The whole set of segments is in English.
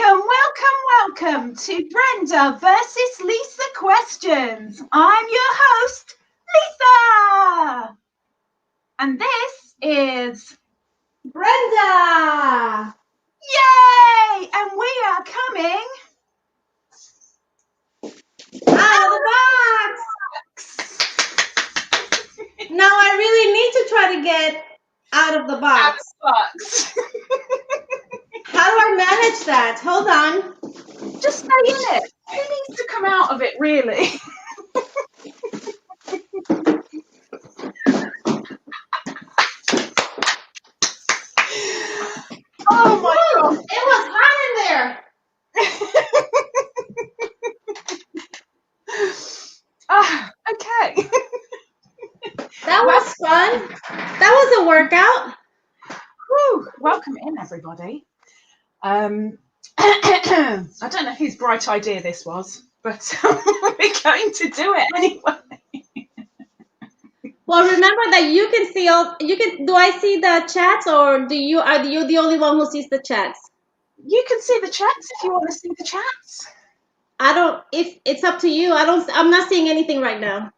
Welcome to Brenda versus Lisa Questions. I'm your host, Lisa. And this is Brenda! Yay! And we are coming out of the box! Now I really need to try to get out of the box. How do I manage that? Hold on. Just stay in it. Who needs to come out of it, really? Oh my God. It was hot in there. Okay. That was fun. That was a workout. Whew. Welcome in, everybody. I don't know whose bright idea this was, but we're going to do it anyway. Well, remember that you can see all. Do I see the chats, or are you the only one who sees the chats? You can see the chats if you want to see the chats. If it's up to you. I'm not seeing anything right now.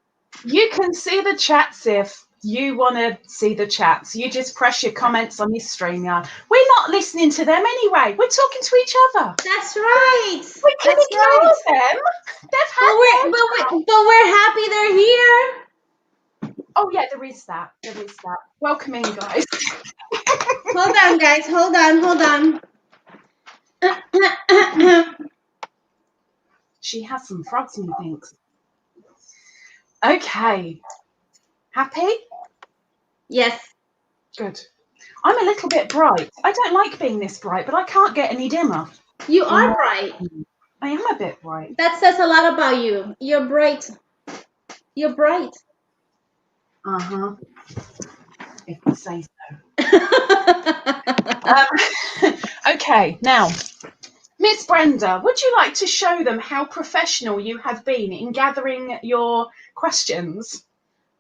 You can see the chats if you want to see the chats. You just press your comments on your StreamYard. We're not listening to them anyway. We're talking to each other. That's right. We can ignore them. They've had but we're happy they're here. Oh yeah, there is that. Welcome in, guys. Hold on, guys. Hold on. She has some frogs, methinks. Okay. Happy? Yes. Good. I'm a little bit bright. I don't like being this bright, but I can't get any dimmer. You are bright. I am a bit bright. That says a lot about you. You're bright. Uh-huh. If I say so. Okay, now, Miss Brenda, would you like to show them how professional you have been in gathering your questions?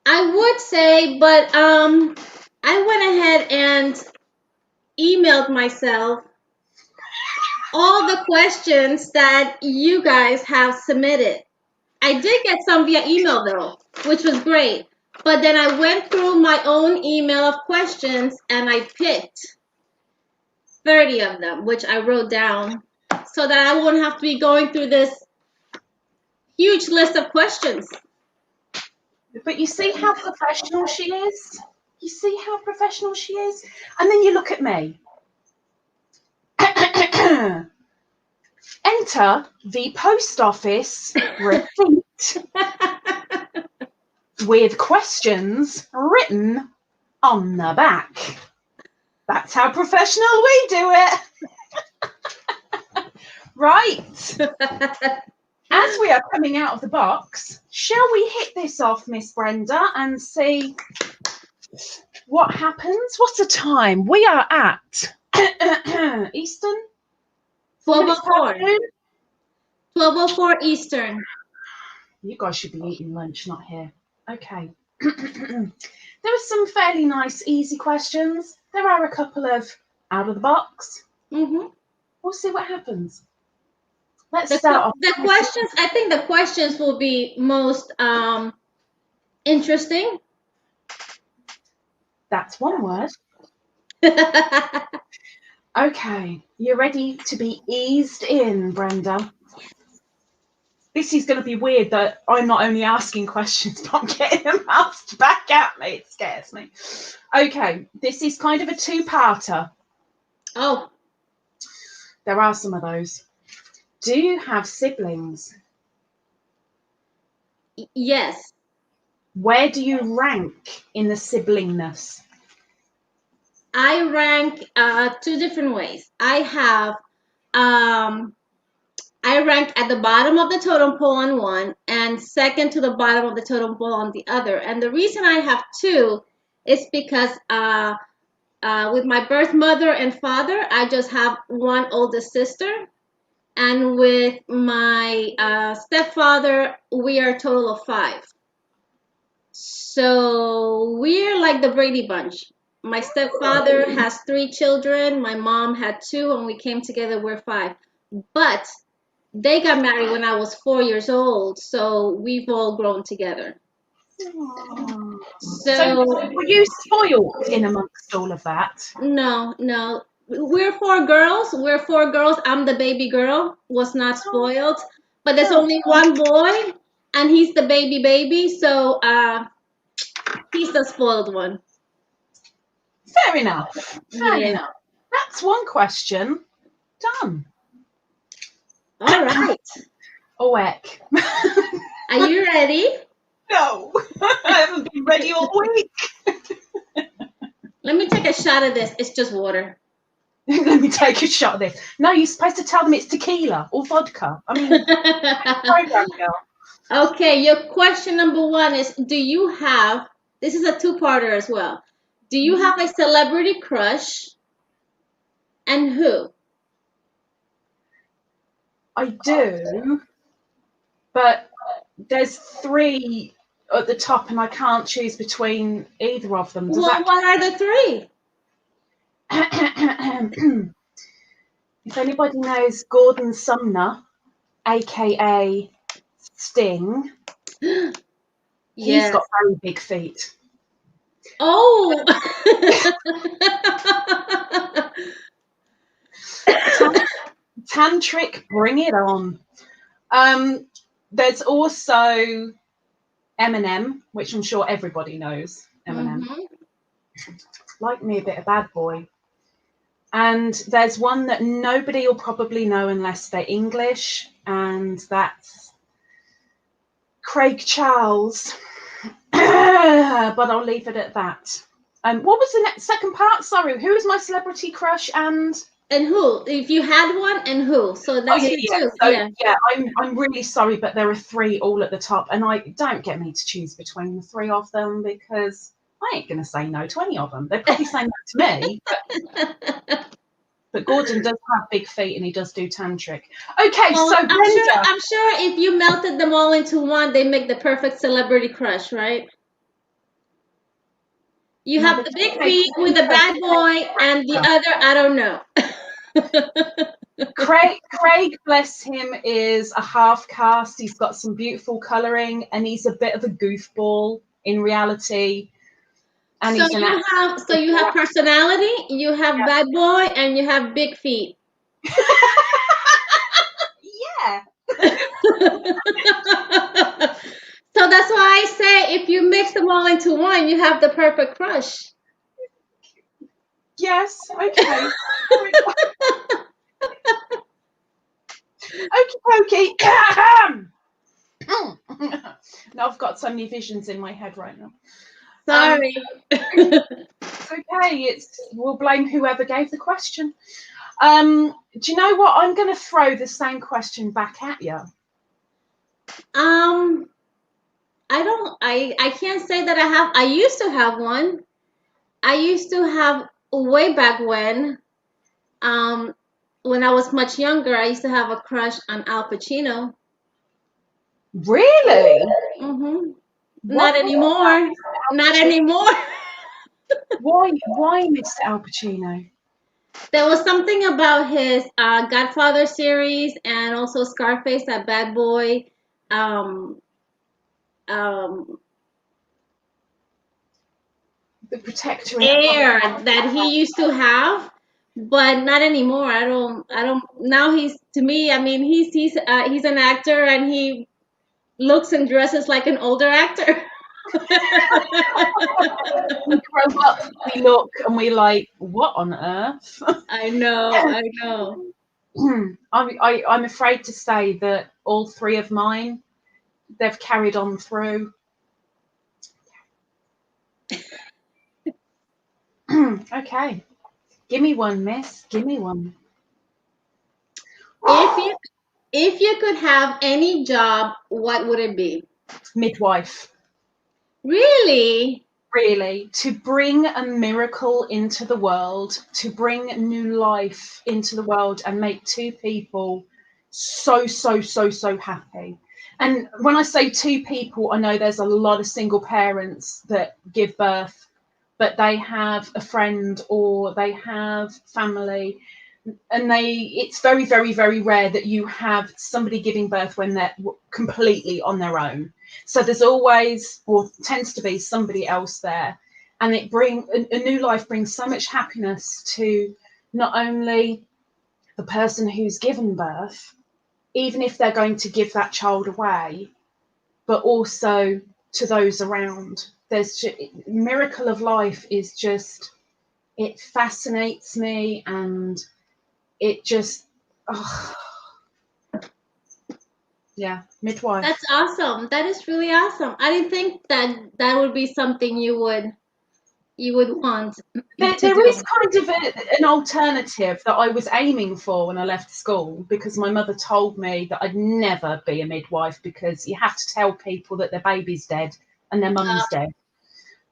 I would say, but I went ahead and emailed myself all the questions that you guys have submitted. I did get some via email though, which was great. But then I went through my own email of questions and I picked 30 of them, which I wrote down so that I wouldn't have to be going through this huge list of questions. But you see how professional she is? And then you look at me. Enter the post office receipt with questions written on the back. That's how professional we do it. Right. As we are coming out of the box, shall we hit this off, Miss Brenda, and see what happens? What's the time? We are at Eastern? 12:04. 12:04 Eastern. You guys should be eating lunch, not here. Okay. There are some fairly nice, easy questions. There are a couple of out of the box. Mm-hmm. We'll see what happens. Let's start off. The questions. I think the questions will be most interesting. That's one word. Okay, you ready to be eased in, Brenda? This is going to be weird that I'm not only asking questions, but I'm getting them asked back at me. It scares me. Okay, this is kind of a two-parter. Oh. There are some of those. Do you have siblings? Yes. Where do you rank in the siblingness? I rank two different ways. I rank at the bottom of the totem pole on one and second to the bottom of the totem pole on the other. And the reason I have two is because with my birth mother and father, I just have one oldest sister. And with my stepfather, we are a total of 5. So we're like the Brady Bunch. My stepfather has 3 children. My mom had 2, and we came together. We're 5. but they got married when I was 4 years old, so we've all grown together. Oh. So So were you spoiled in amongst all of that? no, no. We're four girls. We're four girls. I'm the baby girl. Was not spoiled. But there's Oh, only one boy, and he's the baby. So he's the spoiled one. fair enough. Fair Yeah. enough. That's one question done. All right. Oh, heck. Are you ready? No, I haven't been ready all week. Let me take a shot of this. It's just water. Let me take a shot of this. No, you're supposed to tell them it's tequila or vodka. I mean, program girl. Okay, your question number one is, this is a two-parter as well. Do you have a celebrity crush, and who? I do, but there's three at the top, and I can't choose between either of them. Does Well, what are the three? that? If anybody knows Gordon Sumner, aka Sting, he's Yes. got very big feet. Oh. Tantric, bring it on. There's also Eminem, which I'm sure everybody knows. Eminem, like me, a bit of bad boy. And there's one that nobody will probably know unless they're English, and that's Craig Charles. But I'll leave it at that. What was the second part? Sorry, who is my celebrity crush and who? If you had one, and who? So that's your two. So Yeah. I'm really sorry, but there are three all at the top, and I don't get me to choose between the three of them because I ain't gonna say no to any of them. They're probably saying that to me, but Gordon does have big feet and he does do tantric. Okay, Well, so Brenda, I'm sure if you melted them all into one, they make the perfect celebrity crush, right? You have the big feet with the bad boy, and the other, I don't know. Craig, bless him, is a half caste. He's got some beautiful colouring, and he's a bit of a goofball in reality. And So he's an actor. so you have personality, you have bad boy, and you have big feet. Yeah. So that's why I say if you mix them all into one, you have the perfect crush. Yes. Okay. Okay. Now I've got so many visions in my head right now. Sorry. It's okay. We'll blame whoever gave the question. Do you know what? I'm going to throw the same question back at you. I can't say that I used to have one. I used to have way back when I was much younger, I used to have a crush on Al Pacino. Really? Mm-hmm. Not anymore. Not anymore. Why, Mr. Al Pacino? There was something about his Godfather series and also Scarface, that bad boy. Um, um, The protector air that he used to have, but not anymore. I don't. Now to me. I mean, he's an actor and he looks and dresses like an older actor. We grow up, we look, and we like, what on earth? I know. I'm afraid to say that all three of mine, they've carried on through. Okay. Give me one, miss. Give me one. If you could have any job, what would it be? Midwife. Really? Really, to bring a miracle into the world, to bring new life into the world and make two people so happy. And when I say two people, I know there's a lot of single parents that give birth, but they have a friend or they have family and it's very, very, very rare that you have somebody giving birth when they're completely on their own. So there's always, or tends to be, somebody else there, and a new life brings so much happiness to not only the person who's given birth, even if they're going to give that child away, but also to those around. Miracle of life is just, it fascinates me, and it just, oh, yeah, midwife. That's awesome. That is really awesome. I didn't think that would be something you would want to There is do. kind of an alternative that I was aiming for when I left school, because my mother told me that I'd never be a midwife because you have to tell people that their baby's dead and their mum's dead.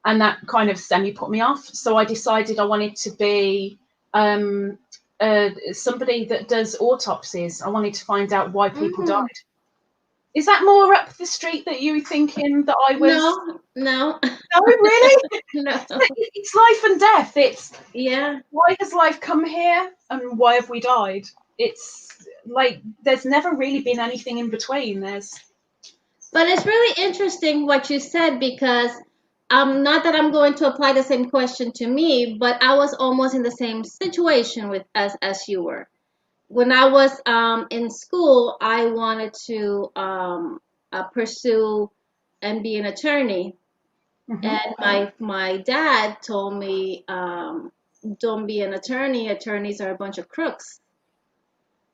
And that kind of put me off. So I decided I wanted to be somebody that does autopsies. I wanted to find out why people died. Is that more up the street that you were thinking that I was? No. No, really? No. It's life and death. It's, yeah. why has life come here and why have we died? It's like there's never really been anything in between. But it's really interesting what you said, because not that I'm going to apply the same question to me, but I was almost in the same situation with as you were. When I was in school, I wanted to pursue and be an attorney. And my dad told me, don't be an attorney. Attorneys are a bunch of crooks.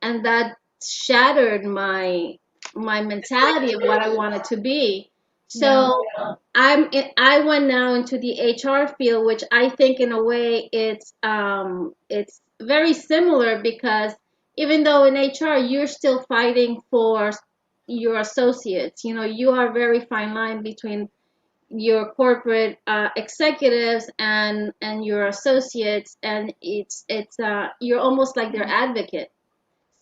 And that shattered my mentality of what I wanted to be. So I went now into the HR field, which I think in a way it's very similar, because even though in HR you're still fighting for your associates, you are very fine line between your corporate executives and your associates, and it's you're almost like their advocate.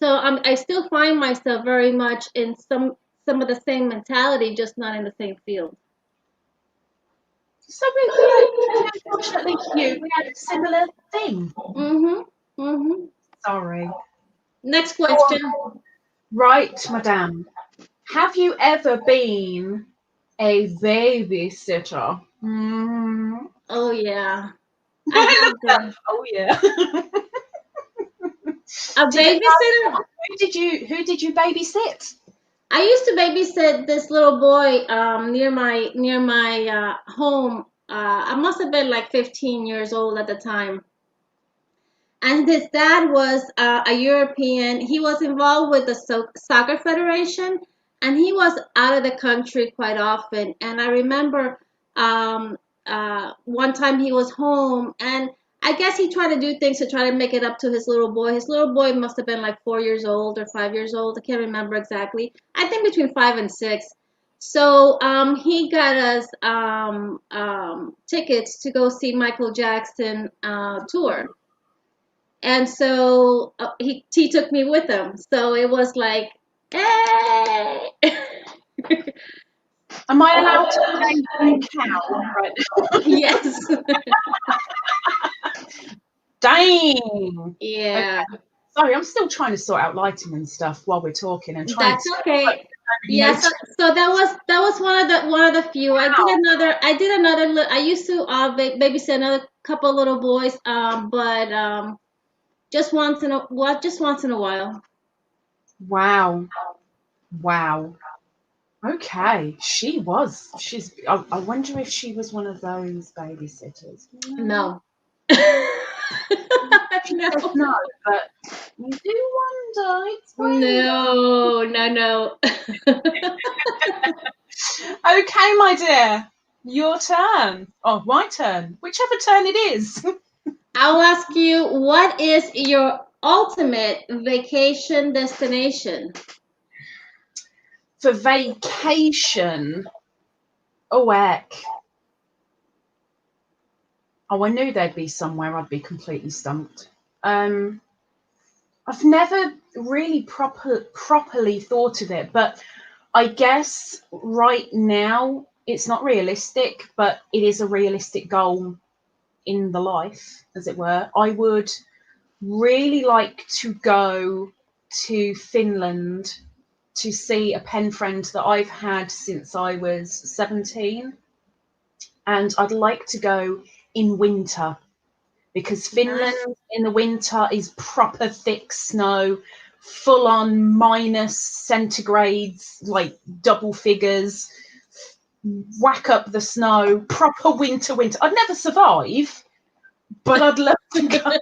So I still find myself very much in some of the same mentality, just not in the same field. So unfortunately for you, we had a similar thing. Sorry. Next question. Right, madame. Have you ever been a babysitter? Oh yeah, I have been Oh yeah. a babysitter. Who did you babysit? I used to babysit this little boy near my home. I must have been like 15 years old at the time. And his dad was a European. He was involved with the soccer federation, and he was out of the country quite often. And I remember one time he was home, and I guess he tried to do things to try to make it up to his little boy. His little boy must have been like 4 years old or 5 years old. I can't remember exactly. I think between 5 and 6. So he got us tickets to go see Michael Jackson tour. And so he took me with him. So it was like, hey. Am I allowed to say cow right now? Yes. Dang. Yeah. Okay. Sorry, I'm still trying to sort out lighting and stuff while we're talking and trying That's to okay. Yeah, so that was one of the few. I used to babysit another couple little boys, but just once in a while. Wow. Wow. Okay. I wonder if she was one of those babysitters. No. She No. says no, but you do wonder. It's No. okay, my dear. Your turn. Oh, my turn. Whichever turn it is. I'll ask you, what is your ultimate vacation destination? For vacation. Oh, heck. Oh, I knew there'd be somewhere I'd be completely stumped. I've never really properly thought of it, but I guess right now it's not realistic, but it is a realistic goal in the life, as it were. I would really like to go to Finland to see a pen friend that I've had since I was 17. And I'd like to go in winter because Finland in the winter is proper thick snow, full on minus centigrades, like double figures, whack up the snow, proper winter. I'd never survive, but I'd love to go.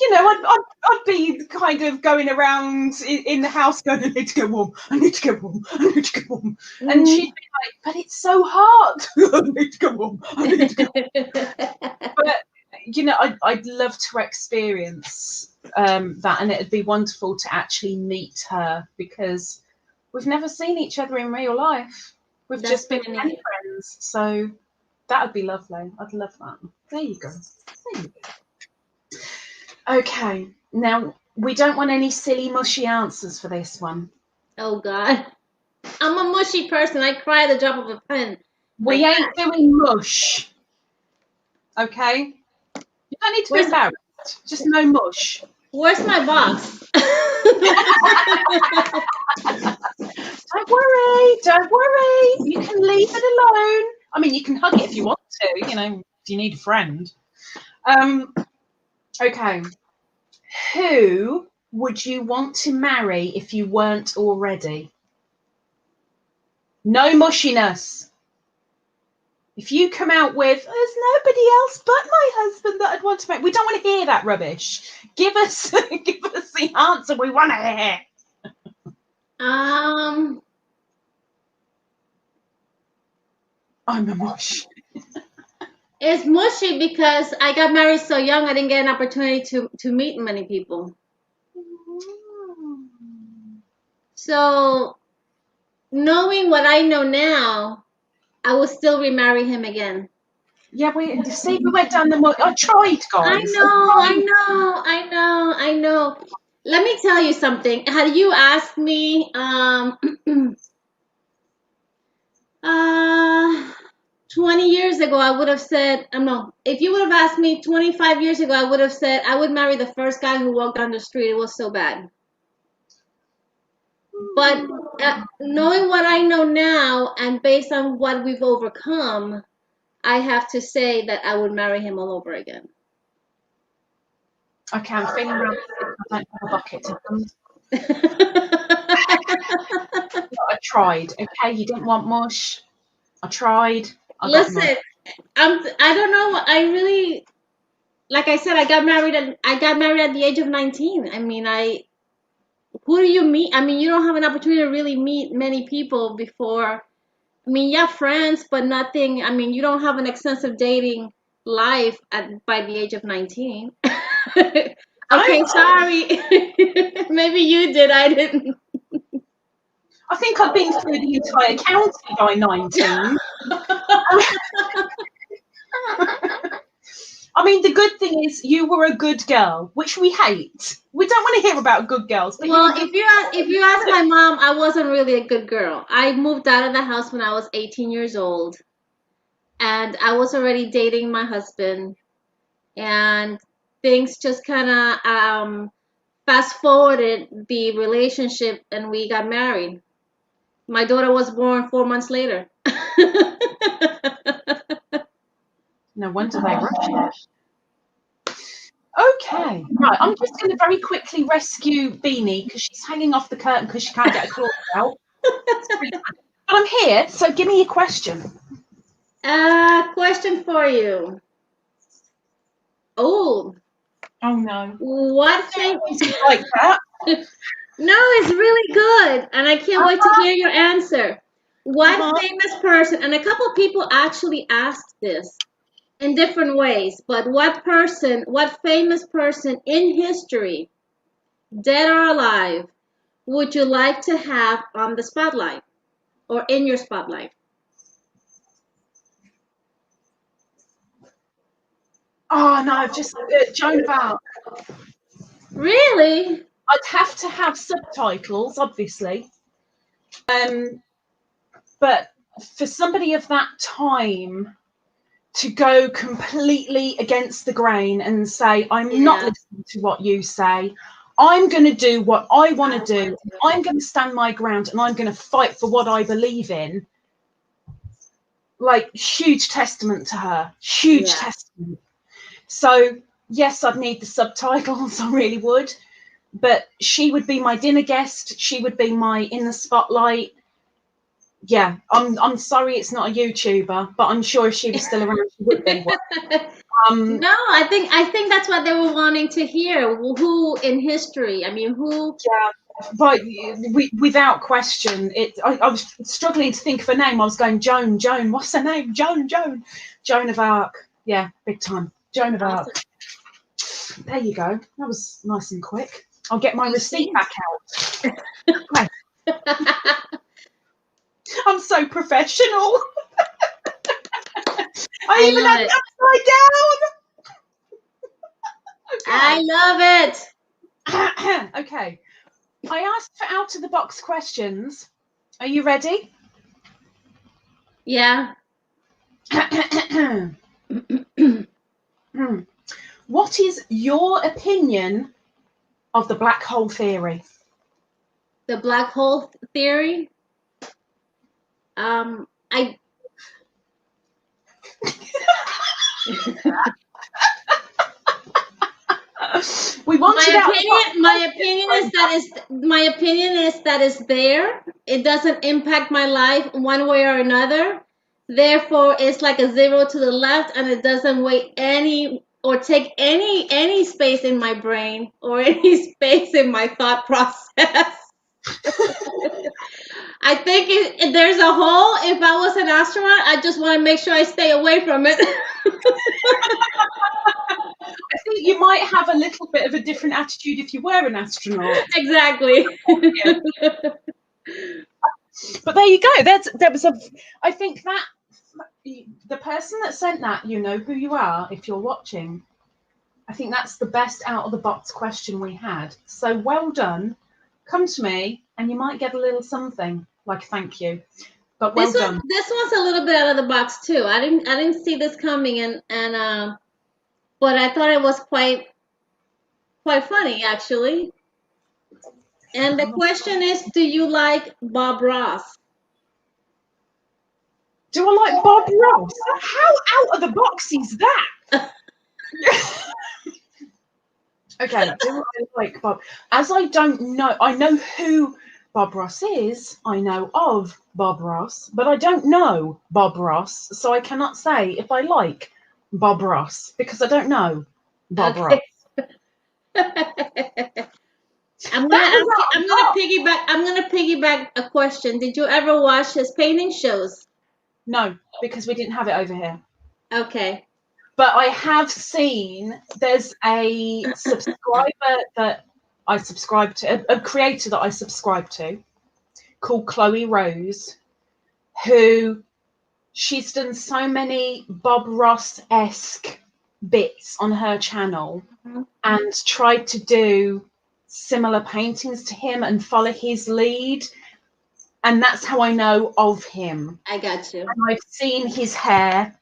You know, I'd be kind of going around in the house going, I need to get warm, I need to get warm, I need to get warm. And she'd be like, but it's so hot. I need to get warm, I need to get warm. But, you know, I'd love to experience that, and it'd be wonderful to actually meet her because we've never seen each other in real life. We've just been friends. So that would be lovely. I'd love that. There you go. There you go. Okay, now we don't want any silly, mushy answers for this one. Oh, God. I'm a mushy person. I cry at the drop of a pen. We ain't doing mush. Okay? You don't need to be embarrassed. Just no mush. Where's my box? Don't worry. You can leave it alone. I mean, you can hug it if you want to, you know, if you need a friend. Okay. Who would you want to marry if you weren't already? No mushiness. If you come out with, there's nobody else but my husband that I'd want to marry, we don't want to hear that rubbish. Give us the answer we want to hear. I'm a mush. It's mushy because I got married so young, I didn't get an opportunity to meet many people. So, knowing what I know now, I will still remarry him again. Yeah, we went down the mud. I tried, guys. I know. Let me tell you something. Had you asked me, 20 years ago, I would have said, no, if you would have asked me 25 years ago, I would have said I would marry the first guy who walked down the street. It was so bad. But knowing what I know now and based on what we've overcome, I have to say that I would marry him all over again. Okay, I'm feeling real sick. I don't have a bucket to hand. I tried. Okay, you didn't want mush. I tried. Listen, I don't know. I really, like I said, I got married at the age of 19. I mean, who do you meet? I mean, you don't have an opportunity to really meet many people before. I mean, you have friends, but nothing. I mean, you don't have an extensive dating life by the age of 19. Okay, sorry. Maybe you did. I didn't. I think I've been through the entire county by 19. I mean, the good thing is you were a good girl, which we hate. We don't want to hear about good girls. But well, if you ask my mom, I wasn't really a good girl. I moved out of the house when I was 18 years old, and I was already dating my husband, and things just kind of fast forwarded the relationship, and we got married. My daughter was born 4 months later. No wonder they rushed it. Okay, right. I'm just going to very quickly rescue Beanie because she's hanging off the curtain because she can't get a claw out. But I'm here, so give me a question. Question for you. Oh no. What thing like that? No, it's really good, and I can't wait to hear your answer. What famous person, and a couple people actually asked this in different ways, but what famous person in history, dead or alive, would you like to have on the spotlight or in your spotlight? Oh no, just Joan of Arc. Really? I'd have to have subtitles, obviously. But for somebody of that time to go completely against the grain and say, I'm not listening to what you say. I'm going to do what I want to do. I'm going to stand my ground and I'm going to fight for what I believe in. Like, huge testament to her. Huge testament. So, yes, I'd need the subtitles. I really would. But she would be my dinner guest. She would be my in the spotlight. Yeah, I'm sorry it's not a YouTuber, but I'm sure if she was still around, she would be one. No, I think that's what they were wanting to hear. Who in history? I mean, who? Yeah, but without question, I was struggling to think of a name. I was going Joan. What's her name? Joan of Arc. Yeah, big time. Joan of Arc. There you go. That was nice and quick. I'll get my receipt back out. I'm so professional. I even had it upside down. Okay. I love it. Okay. I asked for out of the box questions. Are you ready? Yeah. What is your opinion of the black hole theory? The black hole theory? We wanted my opinion is that it's there. It doesn't impact my life one way or another. Therefore, it's like a zero to the left, and it doesn't weigh any or take any space in my brain or any space in my thought process. I think if there's a hole, if I was an astronaut, I just want to make sure I stay away from it. I think you might have a little bit of a different attitude if you were an astronaut. Exactly. But there you go. I think that the person that sent that, you know who you are if you're watching. I think that's the best out of the box question we had. So well done. Come to me and you might get a little something like thank you. But well done. This one's a little bit out of the box too. I didn't see this coming, and but I thought it was quite funny actually. And the question is, do you like Bob Ross? Do I like Bob Ross? How out of the box is that? Okay, do I like Bob? As I don't know, I know who Bob Ross is. I know of Bob Ross, but I don't know Bob Ross, so I cannot say if I like Bob Ross because I don't know Bob Ross. I'm gonna piggyback a question. Did you ever watch his painting shows? No, because we didn't have it over here. Okay. But I have seen there's a subscriber that I subscribe to, a creator that I subscribe to called Chloe Rose, who she's done so many Bob Ross-esque bits on her channel and tried to do similar paintings to him and follow his lead. And that's how I know of him. I got you. And I've seen his hair.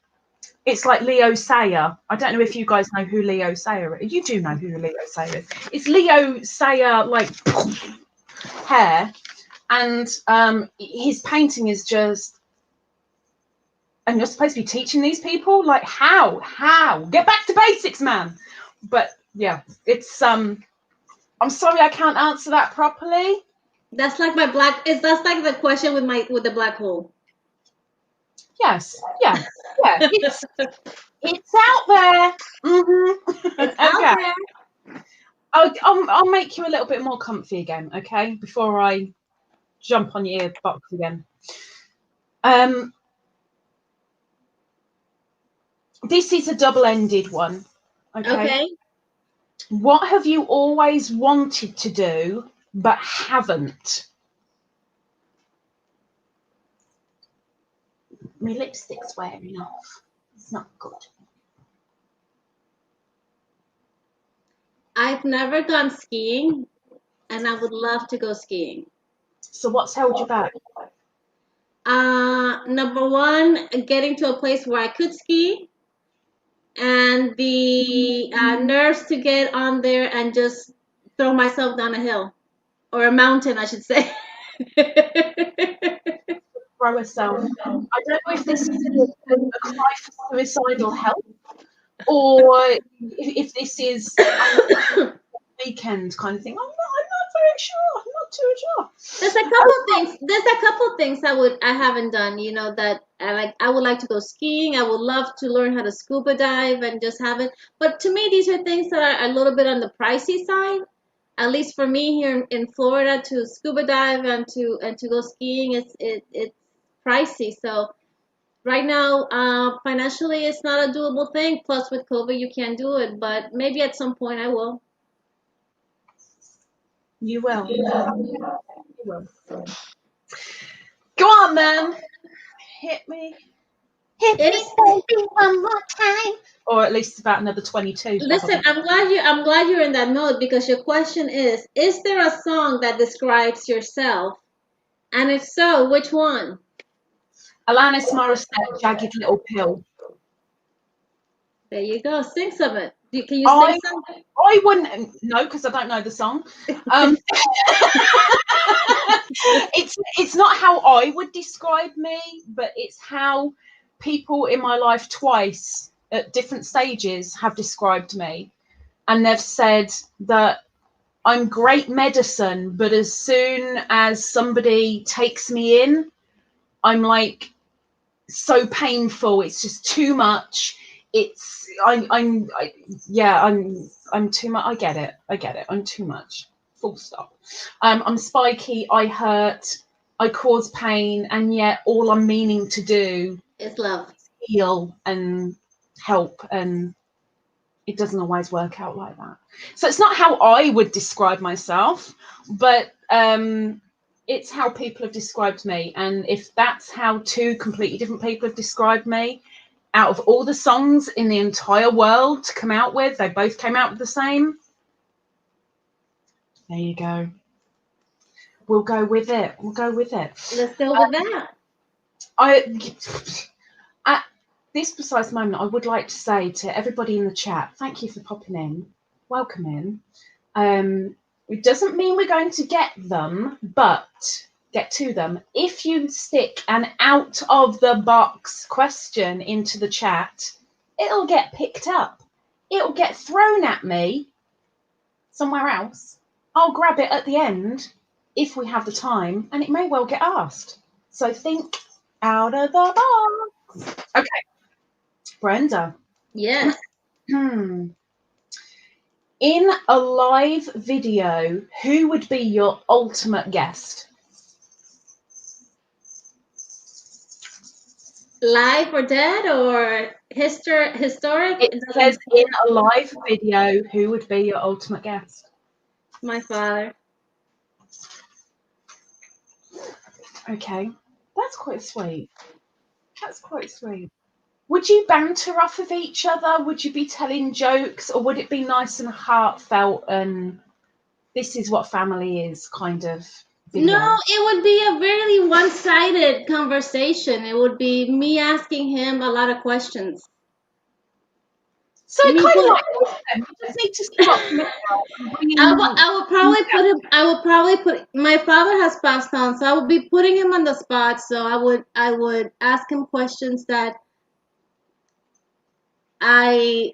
It's like Leo Sayer. I don't know if you guys know who Leo Sayer is. You do know who Leo Sayer is. It's Leo Sayer, like, hair. And his painting is just... And you're supposed to be teaching these people? Like, how? Get back to basics, man. But, yeah, it's... I'm sorry I can't answer that properly. That's like that's like the question with the black hole. Yes. Yeah. It's out there. It's out there. I'll make you a little bit more comfy again, okay? Before I jump on your earbox again. This is a double-ended one. Okay. What have you always wanted to do but haven't? My lipstick's wearing off. It's not good. I've never gone skiing, and I would love to go skiing. So what's held you back? Number one, getting to a place where I could ski. and the nerves to get on there and just throw myself down a hill or a mountain, I should say. Throw herself. I don't know if this is a cry for suicidal help, or if this is weekend kind of thing. I'm not very sure. I'm not too sure. There's a couple things. There's a couple things I haven't done. You know that I like. I would like to go skiing. I would love to learn how to scuba dive and just have it. But to me, these are things that are a little bit on the pricey side. At least for me here in Florida, to scuba dive and to go skiing, it's pricey. So right now, financially, it's not a doable thing. Plus, with COVID, you can't do it. But maybe at some point, I will. You will. You will. Go on, then. Hit me. Hit me, baby, one more time. Or at least about another 22. Listen, I'm glad you're in that mode because your question is there a song that describes yourself? And if so, which one? Alanis Morissette, Jagged Little Pill. There you go. Sing some of it. Can you sing something? I wouldn't, no, because I don't know the song. It's not how I would describe me, but it's how people in my life twice at different stages have described me. And they've said that I'm great medicine, but as soon as somebody takes me in, I'm like so painful. It's just too much. I'm too much. I get it. I'm too much. Full stop. I'm spiky. I hurt. I cause pain, and yet all I'm meaning to do is love, heal, and help, and it doesn't always work out like that. So it's not how I would describe myself, but it's how people have described me. And if that's how two completely different people have described me, out of all the songs in the entire world to come out with, they both came out with the same. There you go. We'll go with it. Let's go with that. At this precise moment, I would like to say to everybody in the chat, thank you for popping in. Welcome in. It doesn't mean we're going to get to them. If you stick an out of the box question into the chat, it'll get picked up. It'll get thrown at me somewhere else. I'll grab it at the end if we have the time, and it may well get asked. So think out of the box. Okay, Brenda. Yes. In a live video, who would be your ultimate guest? Live or dead or historic? It says in a live video, who would be your ultimate guest? My father. Okay, that's quite sweet. Would you banter off of each other? Would you be telling jokes, or would it be nice and heartfelt and this is what family is kind of video? No, it would be a very one-sided conversation. It would be me asking him a lot of questions. So kind of like you just need to stop me. I would probably put my father has passed on, so I would be putting him on the spot. So I would ask him questions that I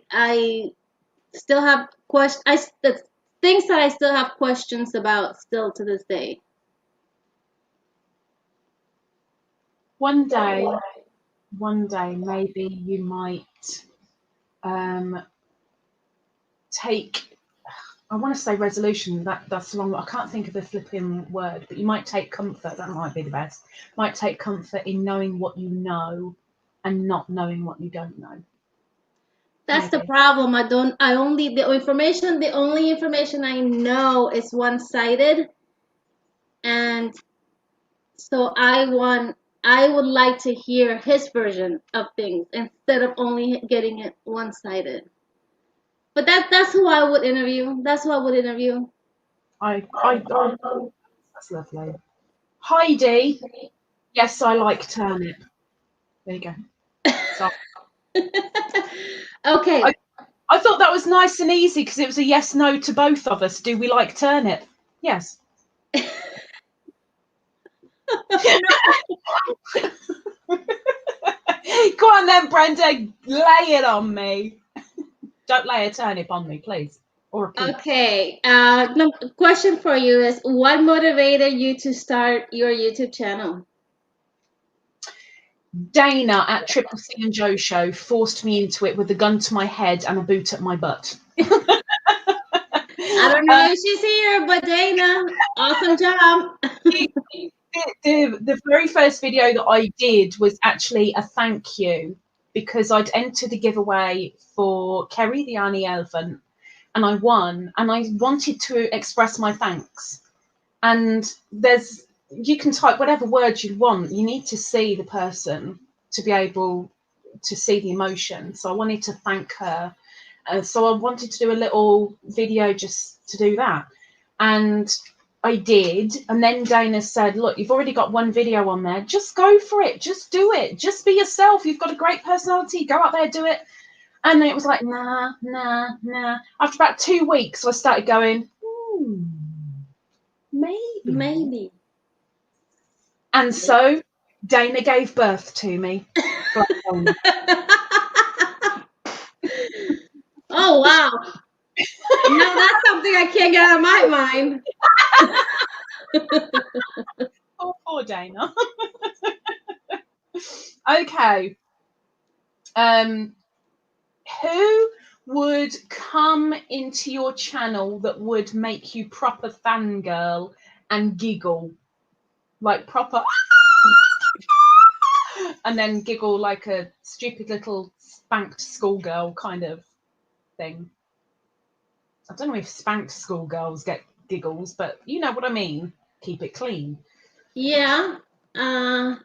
still have the things that I still have questions about still to this day. One day maybe you might take, I want to say resolution, that's the wrong, I can't think of the flipping word, but you might take comfort, that might be the best, might take comfort in knowing what you know and not knowing what you don't know. That's the problem. The only information I know is one-sided, and so I would like to hear his version of things instead of only getting it one-sided. But that's who I would interview. That's lovely. Heidi, yes, I like turnip. There you go. So, Okay. I thought that was nice and easy because it was a yes, no to both of us. Do we like turnip? Yes. Go on then, Brenda. Lay it on me. Don't lay a turnip on me, please. Or a pea. Okay. Question for you is, what motivated you to start your YouTube channel? Dana at Triple C and Joe Show forced me into it with a gun to my head and a boot at my butt. I don't know if she's here, but Dana, awesome job. The very first video that I did was actually a thank you because I'd entered a giveaway for Kerry the Annie Elephant and I won and I wanted to express my thanks. And you can type whatever words you want. You need to see the person to be able to see the emotion. So I wanted to thank her. So I wanted to do a little video just to do that. And I did. And then Dana said, look, you've already got one video on there. Just go for it. Just do it. Just be yourself. You've got a great personality. Go out there, do it. And then it was like, nah. After about 2 weeks, I started going, maybe. And so Dana gave birth to me. Oh, wow. Now that's something I can't get out of my mind. Oh, poor Dana. Okay. Who would come into your channel that would make you proper fangirl and giggle? Like proper and then giggle like a stupid little spanked schoolgirl kind of thing. I don't know if spanked schoolgirls get giggles, but you know what I mean. Keep it clean. Yeah. I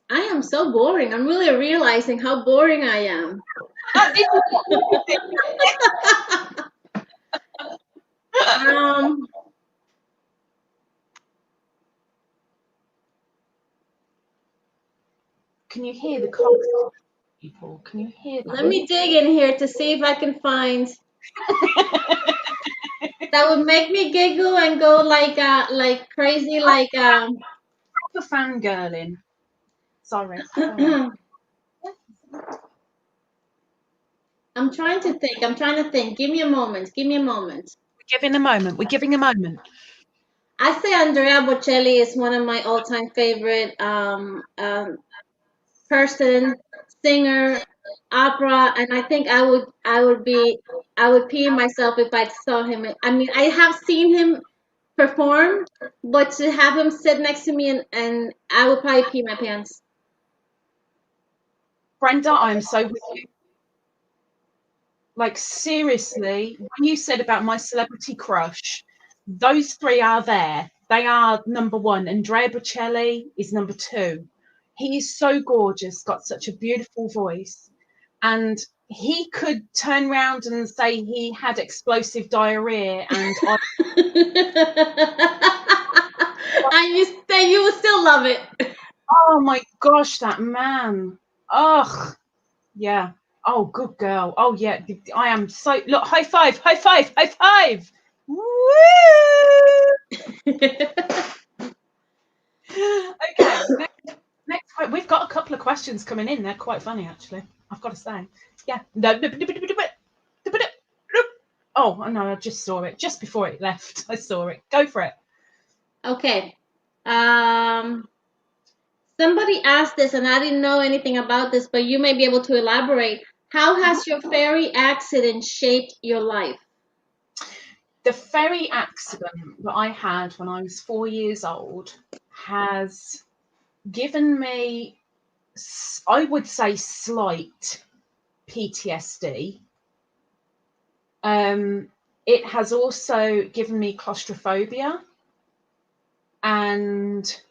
am so boring. I'm really realizing how boring I am. Can you hear the cogs, people? Can you hear Let that? me dig in here to see if I can find that would make me giggle and go like crazy, like Proper fangirling. Sorry. I'm trying to think. Give me a moment. We're giving a moment. I say Andrea Bocelli is one of my all-time favorite person, singer, opera, and I think I would pee myself if I saw him. I mean, I have seen him perform, but to have him sit next to me and I would probably pee my pants. Brenda, I'm so with you. Like, seriously, when you said about my celebrity crush, those three are there. They are number one. Andrea Bocelli is number two. He is so gorgeous, got such a beautiful voice. And he could turn around and say he had explosive diarrhea and You would still love it. oh my gosh, that man. Ugh. Yeah. Oh, good girl. Oh, yeah. I am so. Look, high five, high five, high five. Woo! Okay. Next, we've got a couple of questions coming in. They're quite funny, actually. I've got to say. Yeah. Oh, no, I just saw it. Just before it left, I saw it. Go for it. Okay. Somebody asked this, and I didn't know anything about this, but you may be able to elaborate. How has your ferry accident shaped your life? The ferry accident that I had when I was 4 years old has given me, I would say, slight PTSD. It has also given me claustrophobia and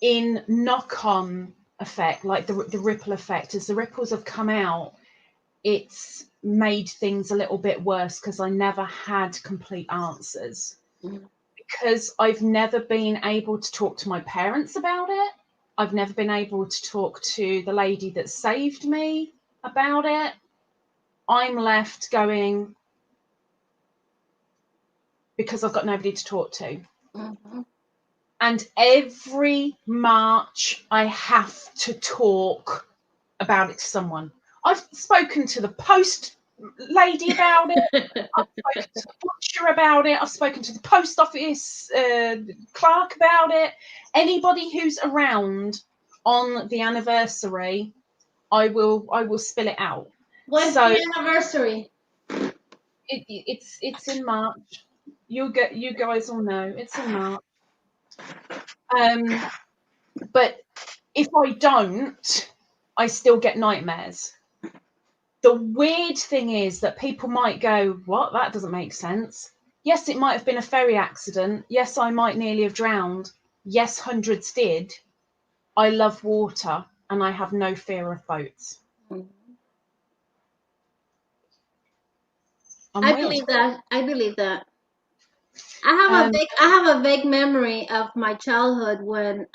in knock-on effect, like the ripple effect, as the ripples have come out, it's made things a little bit worse because I never had complete answers. because I've never been able to talk to my parents about it. I've never been able to talk to the lady that saved me about it. I'm left going, because I've got nobody to talk to. Mm-hmm. And every March, I have to talk about it to someone. I've spoken to the post lady about it. I've spoken to the butcher about it. I've spoken to the post office clerk about it. Anybody who's around on the anniversary, I will spill it out. When's So the anniversary? it's in March. You guys all know it's in March. But if I don't, I still get nightmares. The weird thing is that people might go, what? That doesn't make sense. Yes, it might have been a ferry accident. Yes, I might nearly have drowned. Yes, hundreds did. I love water and I have no fear of boats. I believe that. I have a vague memory of my childhood when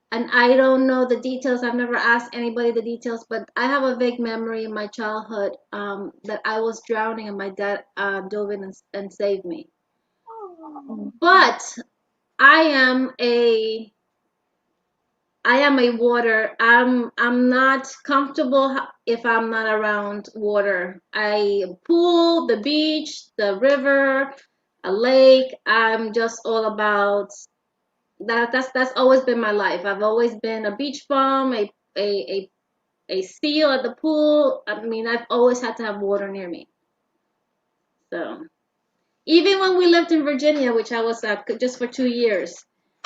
and I don't know the details. I've never asked anybody the details, but I have a vague memory in my childhood that I was drowning and my dad dove in and saved me. But I am a water. I'm not comfortable if I'm not around water. Pool, the beach, the river, a lake. I'm just all about that. That's always been my life. I've always been a beach bum, a seal at the pool. I mean, I've always had to have water near me. So even when we lived in Virginia, which I was just for 2 years,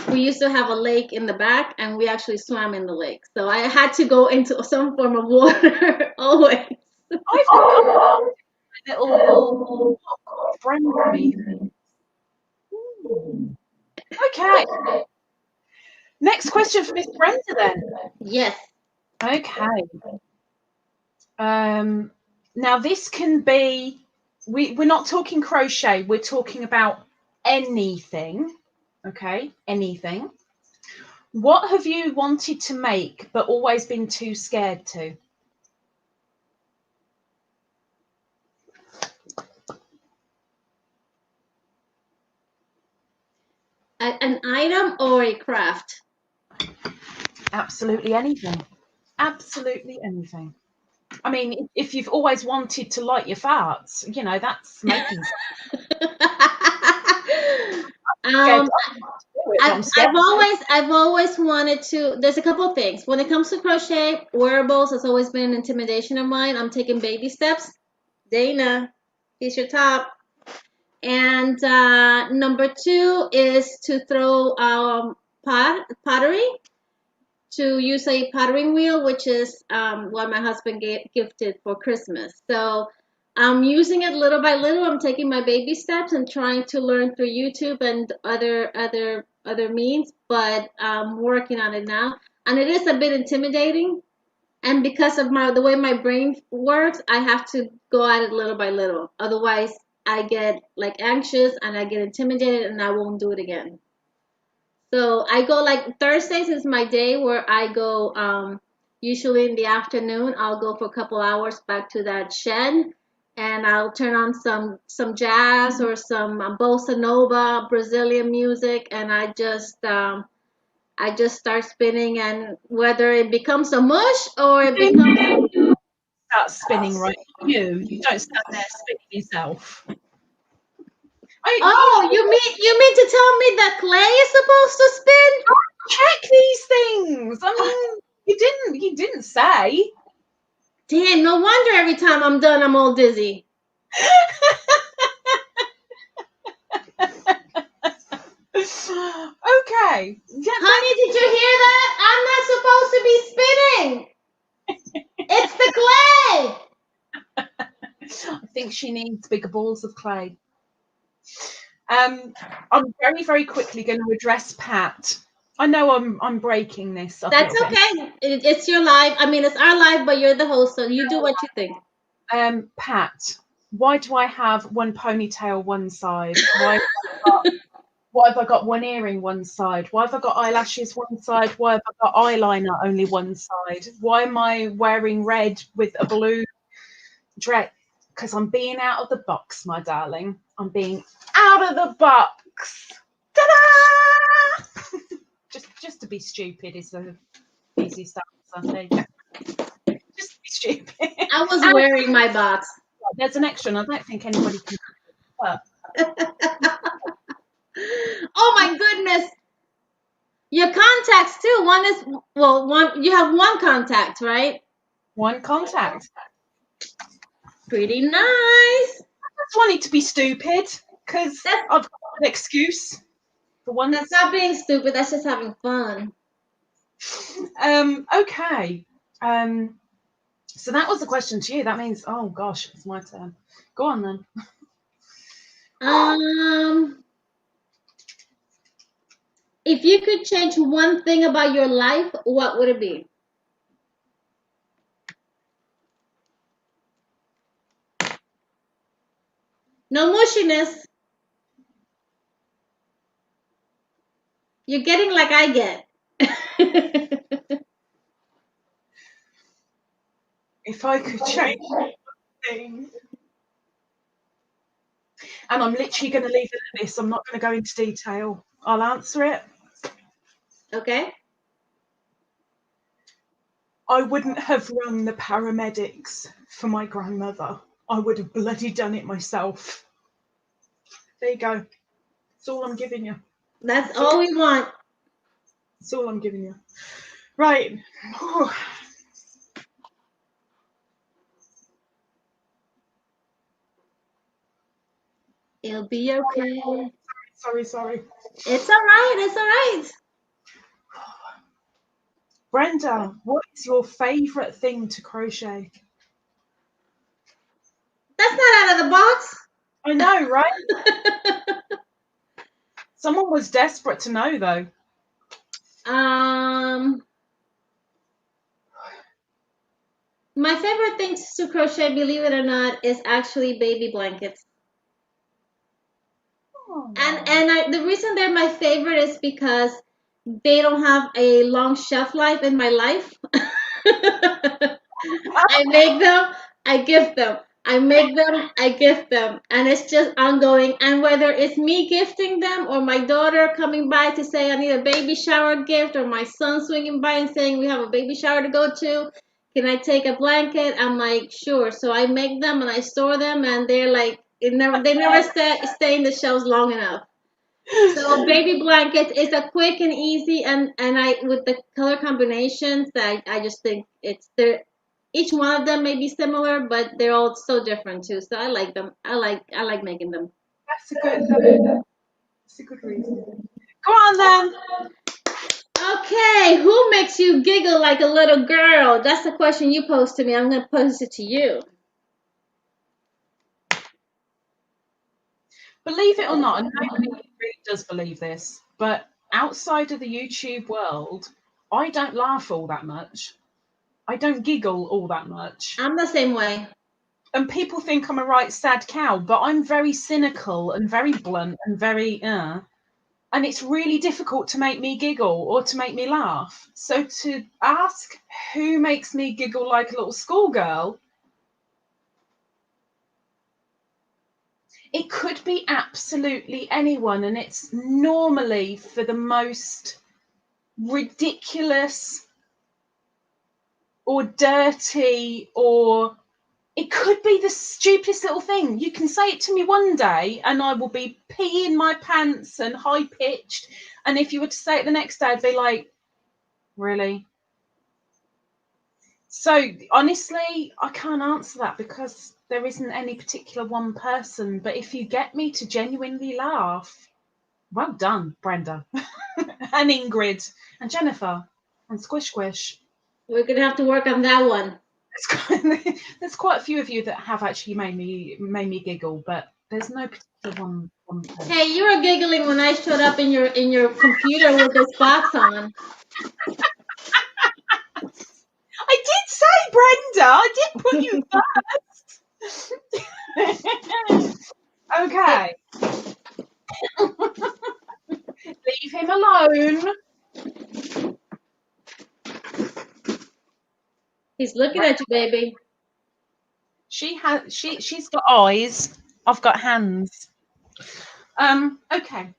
we used to have a lake in the back, and we actually swam in the lake. So I had to go into some form of water always. I've got a little Brenda. Okay. Next question for Miss Brenda then. Yes. Okay. Now this can be, we're not talking crochet, we're talking about anything. Okay, anything. What have you wanted to make but always been too scared to? An item or a craft? Absolutely anything. Absolutely anything. I mean, if you've always wanted to light your farts, you know, that's making I've always wanted to. There's a couple of things. When it comes to crochet, wearables has always been an intimidation of mine. I'm taking baby steps. Dana, here's your top. And number 2 is to throw pottery, to use a pottery wheel, which is what my husband gifted for Christmas. So I'm using it little by little. I'm taking my baby steps and trying to learn through YouTube and other means, but I'm working on it now. And it is a bit intimidating. And because of the way my brain works, I have to go at it little by little. Otherwise, I get like anxious and I get intimidated and I won't do it again. So I go like Thursdays is my day where I go usually in the afternoon. I'll go for a couple hours back to that shed and I'll turn on some jazz or some bossa nova, Brazilian music, and I just start spinning, and whether it becomes a mush or it becomes start spinning, right? You don't stand there spinning yourself. You mean to tell me that clay is supposed to spin? Check these things. I mean, you didn't say. Damn, no wonder every time I'm done, I'm all dizzy. Okay. Yeah, honey, did you hear that? I'm not supposed to be spinning. It's the clay. I think she needs bigger balls of clay. I'm very, very quickly going to address Pat. I know I'm breaking this up. That's okay. It's your live. I mean, it's our live, but you're the host, so you do what you think. Pat, why do I have one ponytail one side? Why? Why have I got one earring one side? Why have I got eyelashes one side? Why have I got eyeliner only one side? Why am I wearing red with a blue dress? Because I'm being out of the box, my darling. I'm being out of the box. Ta-da! just to be stupid is the easiest answer. There you go. Just to be stupid. I was wearing my box. There's an extra, and I don't think anybody can. Oh my goodness. Your contacts too. One is, well, one, you have one contact, right? One contact. Pretty nice. I just wanted to be stupid because I've got an excuse for once. That's not being stupid. That's just having fun. Okay. So that was the question to you. That means, oh gosh, it's my turn. Go on then. If you could change one thing about your life, what would it be? No mushiness. You're getting like I get. If I could change one thing, and I'm literally going to leave it at this, I'm not going to go into detail. I'll answer it. Okay. I wouldn't have rung the paramedics for my grandmother. I would have bloody done it myself. There you go. That's all I'm giving you. That's all we want. That's all I'm giving you. Right. It'll be okay. Sorry. It's all right. It's all right. Brenda, what is your favourite thing to crochet? That's not out of the box. I know, right? Someone was desperate to know, though. My favorite thing to crochet, believe it or not, is actually baby blankets. Oh. And the reason they're my favorite is because they don't have a long shelf life in my life. I make them, I gift them. I make them, I gift them. And it's just ongoing. And whether it's me gifting them or my daughter coming by to say I need a baby shower gift, or my son swinging by and saying we have a baby shower to go to, can I take a blanket? I'm like, sure. So I make them and I store them, and they're like, they never stay in the shelves long enough. So baby blanket is a quick and easy, and I, with the color combinations, that I just think they're, each one of them may be similar, but they're all so different too. So I like them. I like making them. That's a good reason. Go on then. Okay, who makes you giggle like a little girl? That's the question you posed to me. I'm gonna pose it to you. Believe it or not, and nobody really does believe this, but outside of the YouTube world, I don't laugh all that much. I don't giggle all that much. I'm the same way. And people think I'm a right sad cow, but I'm very cynical and very blunt and very, and it's really difficult to make me giggle or to make me laugh. So to ask who makes me giggle like a little schoolgirl, it could be absolutely anyone, and it's normally for the most ridiculous or dirty, or it could be the stupidest little thing. You can say it to me one day and I will be peeing my pants and high pitched, and if you were to say it the next day, I'd be like, really? So honestly, I can't answer that because there isn't any particular one person. But if you get me to genuinely laugh, well done, Brenda and Ingrid and Jennifer and Squish Squish. We're gonna have to work on that one. There's quite a few of you that have actually made me giggle, but there's no particular one person. Hey, you were giggling when I showed up in your computer with this box on. I did say, Brenda, I did put you first. Okay. Leave him alone. He's looking at you, baby. She's got eyes. I've got hands. Okay.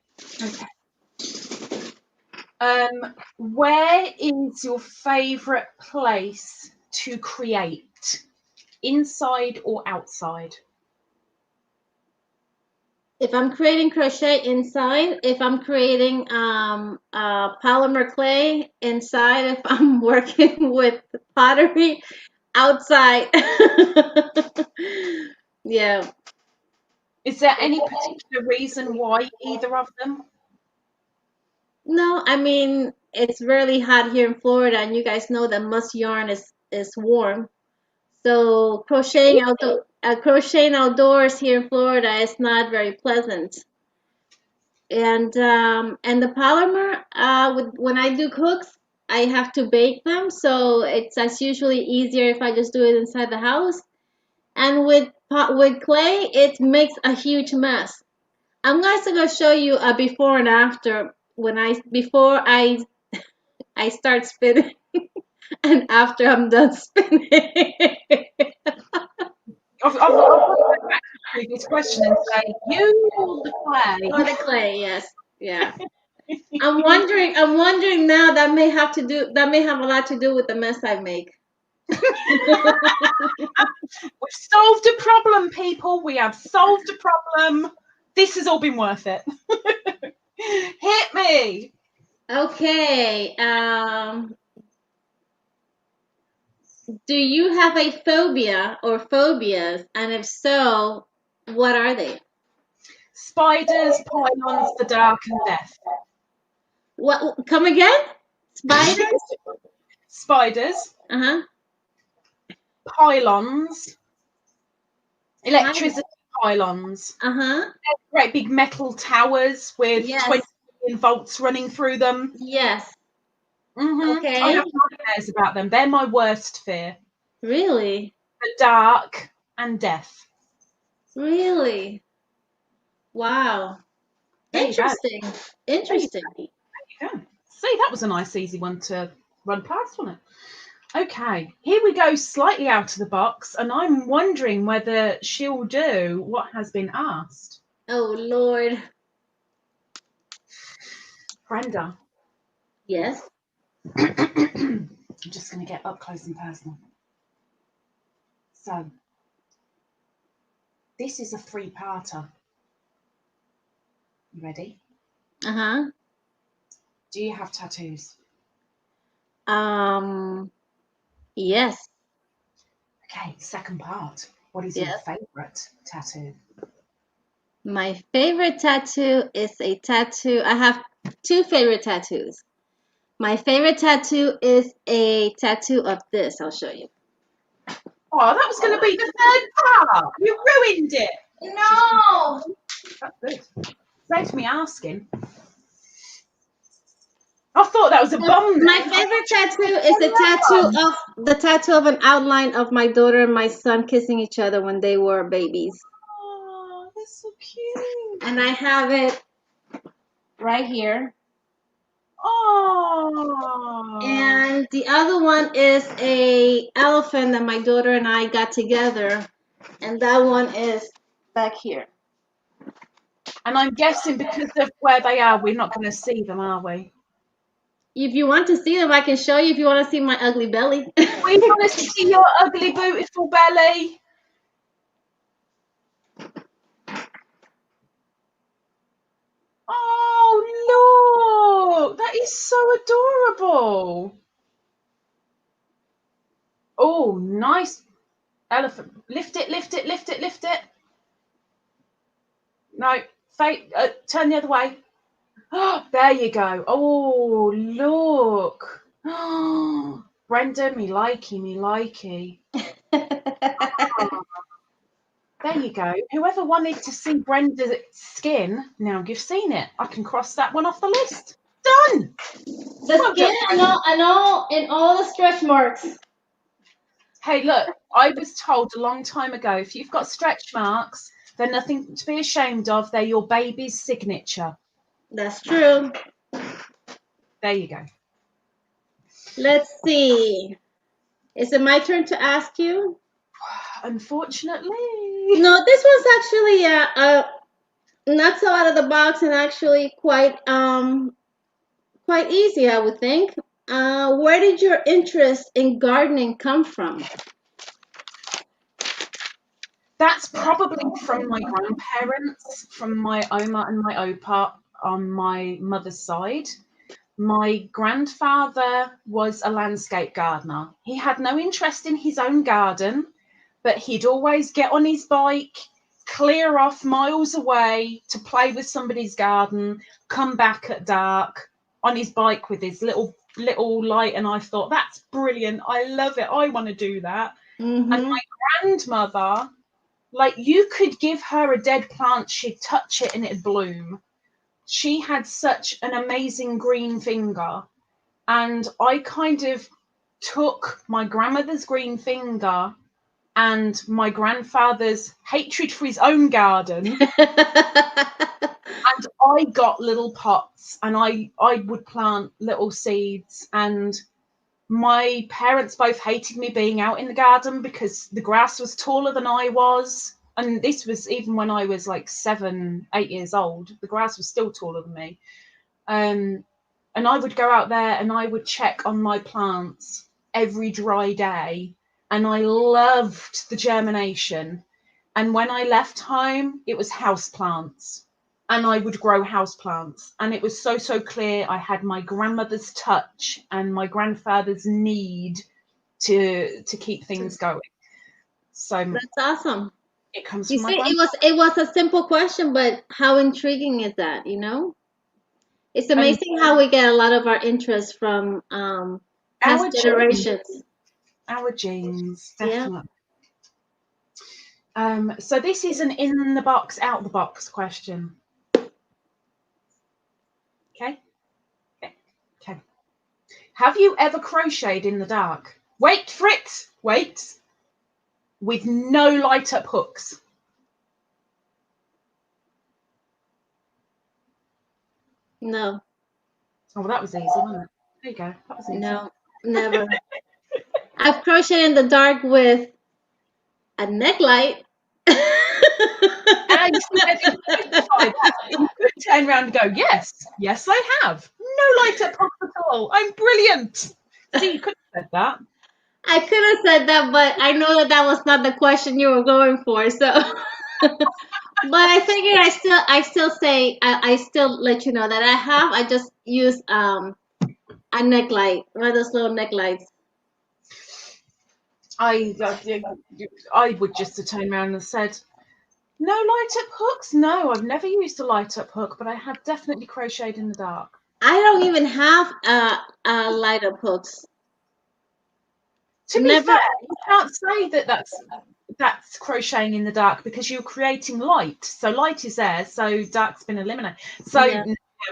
Where is your favorite place to create? Inside or outside? If I'm creating crochet inside, if I'm creating polymer clay inside, if I'm working with pottery outside. Yeah. Is there any particular reason why either of them? No, I mean, it's really hot here in Florida, and you guys know that musk yarn is warm. So crocheting outdoors here in Florida is not very pleasant. And the polymer, when I do cooks, I have to bake them, so that's usually easier if I just do it inside the house. And with clay, it makes a huge mess. I'm going to go show you a before and after before I start spinning and after I'm done spinning. I've got to go back to the previous question and say, you or the clay? Or the clay, yes. Yeah. I'm wondering now that may have a lot to do with the mess I make. We've solved a problem, people. We have solved a problem. This has all been worth it. Hit me. Okay. Do you have a phobia or phobias? And if so, what are they? Spiders, pylons, the dark, and death. What? Come again? Spiders? Spiders. Uh-huh. Pylons. Electricity pylons. Uh-huh. Great big metal towers with Yes. 20 million volts running through them. Yes. Mm-hmm. Okay. I have nightmares about them. They're my worst fear. Really? The dark and death. Really? Wow. There you go. Interesting. There you go. See, that was a nice, easy one to run past, wasn't it? Okay, here we go, slightly out of the box, and I'm wondering whether she'll do what has been asked. Oh, Lord. Brenda. Yes? I'm just going to get up close and personal. So, this is a three-parter. You ready? Uh-huh. Do you have tattoos? Yes. Okay, second part. What is Yes. your favourite tattoo? My favorite tattoo is a tattoo. I have two favorite tattoos. My favorite tattoo is a tattoo of this. I'll show you. Oh, that was going to be the third part. You ruined it. No. That's good. Saved me asking. I thought that was a bum. My favorite tattoo is the tattoo of an outline of my daughter and my son kissing each other when they were babies. Oh, that's so cute. And I have it right here. Oh. And the other one is a elephant that my daughter and I got together, and that one is back here. And I'm guessing because of where they are, we're not going to see them, are we? If you want to see them, I can show you if you want to see my ugly belly. We want to see your ugly, beautiful belly. Oh, look. That is so adorable. Oh, nice. Elephant. Lift it, lift it, lift it, lift it. No, turn the other way. Oh, there you go. Oh, look. Oh, Brenda, me likey, me likey. Oh, there you go. Whoever wanted to see Brenda's skin, now you've seen it. I can cross that one off the list. Done. The skin and all the stretch marks. Hey, look, I was told a long time ago, if you've got stretch marks, they're nothing to be ashamed of. They're your baby's signature. That's true. There you go. Let's see. Is it my turn to ask you? Unfortunately. No, this one's actually not so out of the box and actually quite easy, I would think. Where did your interest in gardening come from? That's probably from my grandparents, from my Oma and my Opa on my mother's side. My grandfather was a landscape gardener. He had no interest in his own garden, but he'd always get on his bike, clear off miles away to play with somebody's garden, come back at dark on his bike with his little light. And I thought, that's brilliant. I love it. I want to do that. And my grandmother, like, you could give her a dead plant, she'd touch it and it'd bloom. She had such an amazing green finger. And I kind of took my grandmother's green finger and my grandfather's hatred for his own garden. And I got little pots and I would plant little seeds. And my parents both hated me being out in the garden because the grass was taller than I was. And this was even when I was like 7, 8 years old. The grass was still taller than me. And I would go out there and I would check on my plants every dry day. And I loved the germination. And when I left home, it was house plants. And I would grow house plants. And it was so, so clear I had my grandmother's touch and my grandfather's need to keep things going. So That's awesome. it comes You from see, my it was a simple question, but how intriguing is that, you know? It's amazing how we get a lot of our interest from past our generations. Our genes, Yeah. definitely. So this is an in the box, out the box question. Okay. Have you ever crocheted in the dark? Wait for it. Wait. With no light up hooks. No. Oh, well, that was easy, wasn't it? There you go. That was easy. No, never. I've crocheted in the dark with a neck light. And you could turn around and go, yes, I have. No light up hooks at all. I'm brilliant. See, you could have said that. I could have said that, but I know that that was not the question you were going for. So, but I figured I still say I still let you know that I have. I just use a neck light, one of those little neck lights. I would just have turned around and said, no light up hooks? No, I've never used a light up hook, but I have definitely crocheted in the dark. I don't even have light up hooks. To be fair, you can't say that that's crocheting in the dark because you're creating light. So light is there, so dark's been eliminated. So yeah,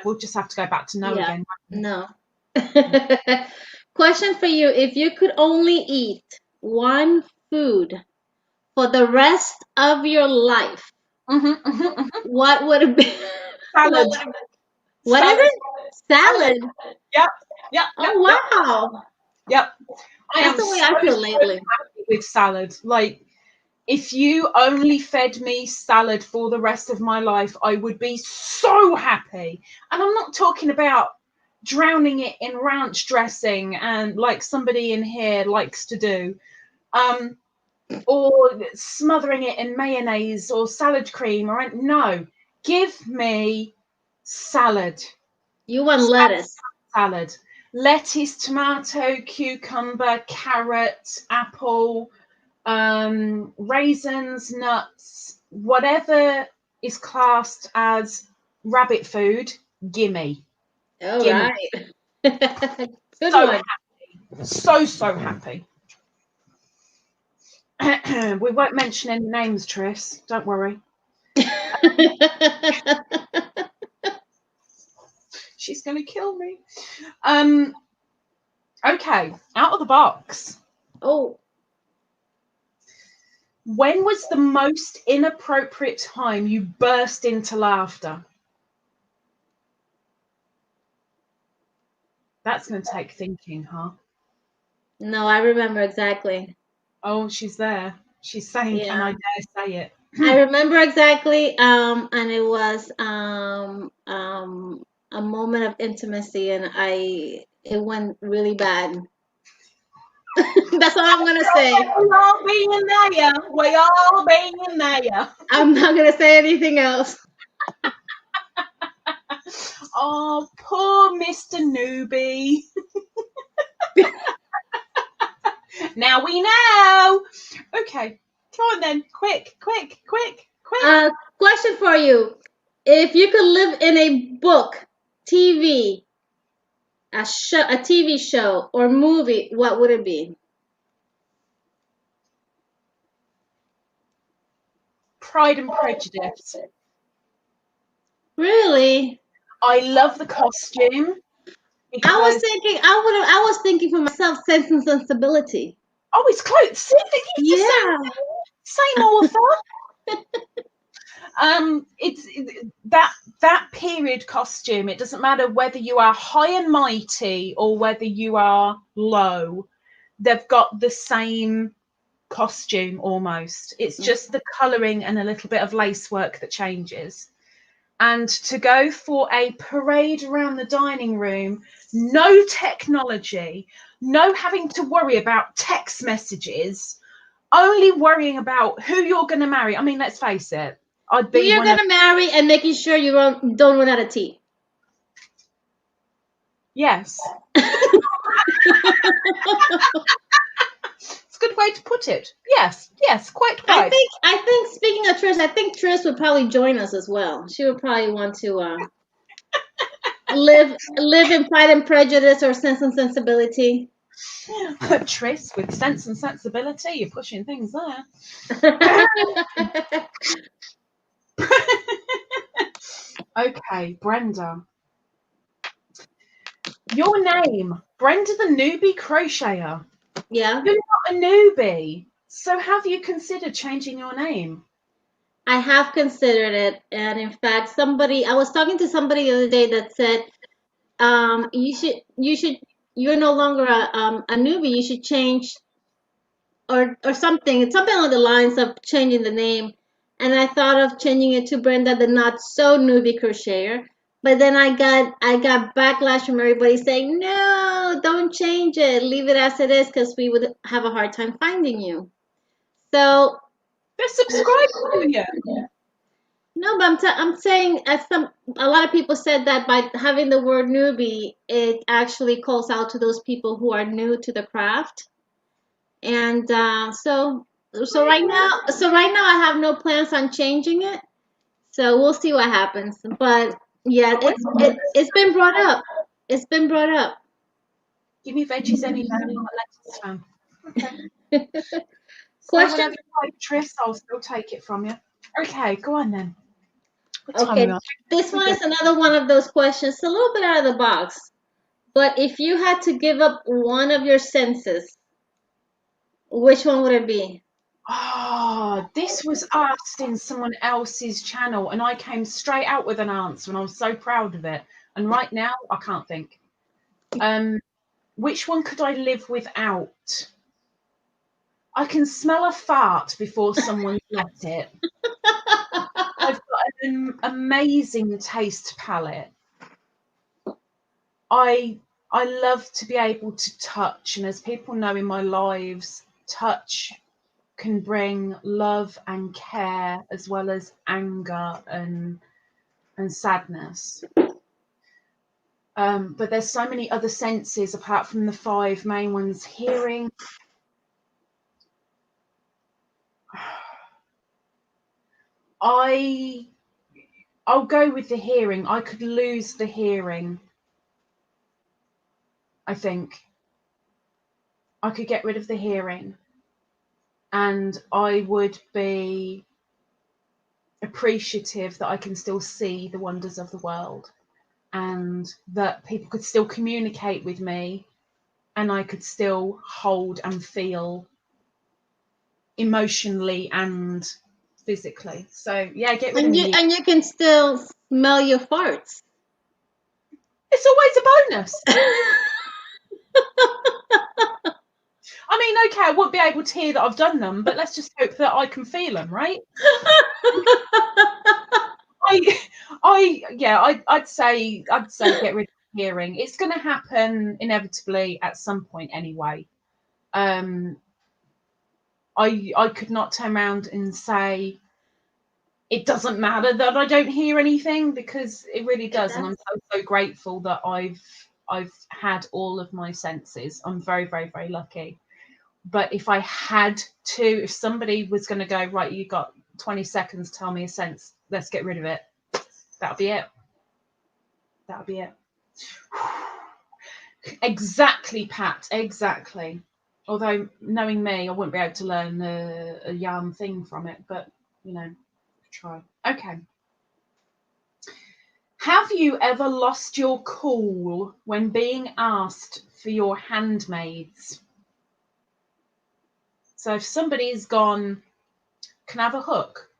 we'll just have to go back to no again. No. Question for you. If you could only eat one food for the rest of your life, what would it be? Salad. What is it? Salad. Yep. Oh, wow. Yep. That's the way I feel lately. Happy with salad. Like, if you only fed me salad for the rest of my life, I would be so happy. And I'm not talking about drowning it in ranch dressing and like somebody in here likes to do, or smothering it in mayonnaise or salad cream. Or no, give me salad. You want lettuce? Salad. Lettuce, tomato, cucumber, carrot, apple, raisins, nuts, whatever is classed as rabbit food, gimme. All right. Good so one. Happy. So happy. We won't mention any names, Tris. Don't worry. She's going to kill me. Okay, out of the box. Oh. When was the most inappropriate time you burst into laughter? That's going to take thinking, huh? No, I remember exactly. Oh, she's there. She's saying, "Can I Yeah. dare say it?" I remember exactly, and it was a moment of intimacy, and it went really bad. That's all I'm gonna say. We all being there. We all being there. I'm not gonna say anything else. Oh, poor Mr. Newbie. Now we know. Okay, come on then. Quick. Question for you: if you could live in a book, TV, a TV show, or movie, what would it be? Pride and Prejudice. Really? I love the costume because I was thinking for myself, Sense and Sensibility. it's close. See, you just Yeah. same author. It's that period costume. It doesn't matter whether you are high and mighty or whether you are low. They've got the same costume almost. It's just the colouring and a little bit of lace work that changes. And to go for a parade around the dining room, no technology, no having to worry about text messages, only worrying about who you're going to marry. I mean, let's face it, I'd Who be you're one of. gonna marry and making sure you don't run out of tea. Yes. It's a good way to put it. Yes, quite right. I think speaking of Trish, I think Trish would probably join us as well. She would probably want to live in Pride and Prejudice or Sense and Sensibility. Tris, with Sense and Sensibility, you're pushing things there. Okay, Brenda. Your name, Brenda the Newbie Crocheter. Yeah. You're not a newbie. So have you considered changing your name? I have considered it, and in fact, I was talking to somebody the other day that said, you should, you're no longer a newbie. You should change or something. It's something along the lines of changing the name. And I thought of changing it to Brenda, the not so newbie crocheter. But then I got backlash from everybody saying, no, don't change it. Leave it as it is because we would have a hard time finding you. So They're subscribed to you. no, but I'm saying a lot of people said that by having the word newbie, it actually calls out to those people who are new to the craft. And right now I have no plans on changing it. So we'll see what happens. But yeah, it's been brought up. It's been brought up. Give me veggies any day. I'm not a lettuce fan. Okay. So Question. whatever you like, Tris, I'll still take it from you. Okay, go on then. What time Okay, are we on? this one is another one of those questions, a little bit out of the box. But if you had to give up one of your senses, which one would it be? Oh, this was asked in someone else's channel, and I came straight out with an answer, and I was so proud of it. And right now, I can't think. Which one could I live without? I can smell a fart before someone's left it. I've got an amazing taste palette. I love to be able to touch, and as people know in my lives, touch can bring love and care as well as anger and sadness. But there's so many other senses apart from the five main ones. Hearing. I'll go with the hearing. I could lose the hearing. I think I could get rid of the hearing, and I would be appreciative that I can still see the wonders of the world, and that people could still communicate with me, and I could still hold and feel emotionally and physically. So yeah, get rid of me. And you can still smell your farts. It's always a bonus. I mean, okay, I won't be able to hear that I've done them, but let's just hope that I can feel them, right? I'd say get rid of hearing. It's going to happen inevitably at some point anyway. I could not turn around and say it doesn't matter that I don't hear anything, because it really does, and I'm so grateful that I've had all of my senses. I'm very, very, very lucky. But if I had to, if somebody was going to go, right, you got 20 seconds, tell me a sense, let's get rid of it, that'll be it. That'll be it. Exactly, Pat, exactly. Although, knowing me, I wouldn't be able to learn a yarn thing from it, but, you know, try. Okay. Have you ever lost your cool when being asked for your handmaids? So if somebody's gone, can I have a hook?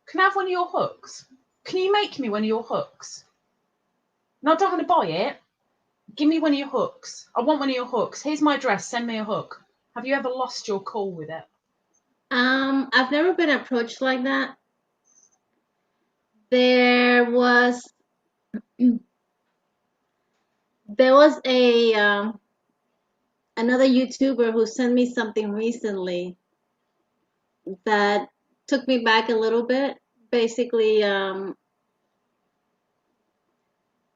Can I have one of your hooks? Can you make me one of your hooks? Not going to buy it. Give me one of your hooks. I want one of your hooks. Here's my address. Send me a hook. Have you ever lost your cool with it? I've never been approached like that. There was a another YouTuber who sent me something recently that took me back a little bit. Basically,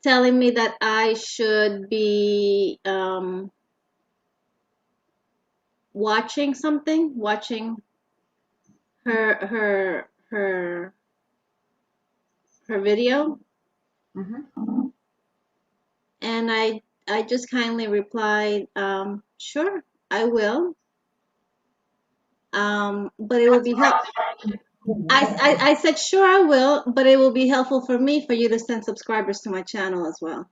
telling me that I should be watching her video, Mm-hmm. and I just kindly replied, sure, I will. But it will be helpful. I said, sure, I will, but it will be helpful for me for you to send subscribers to my channel as well.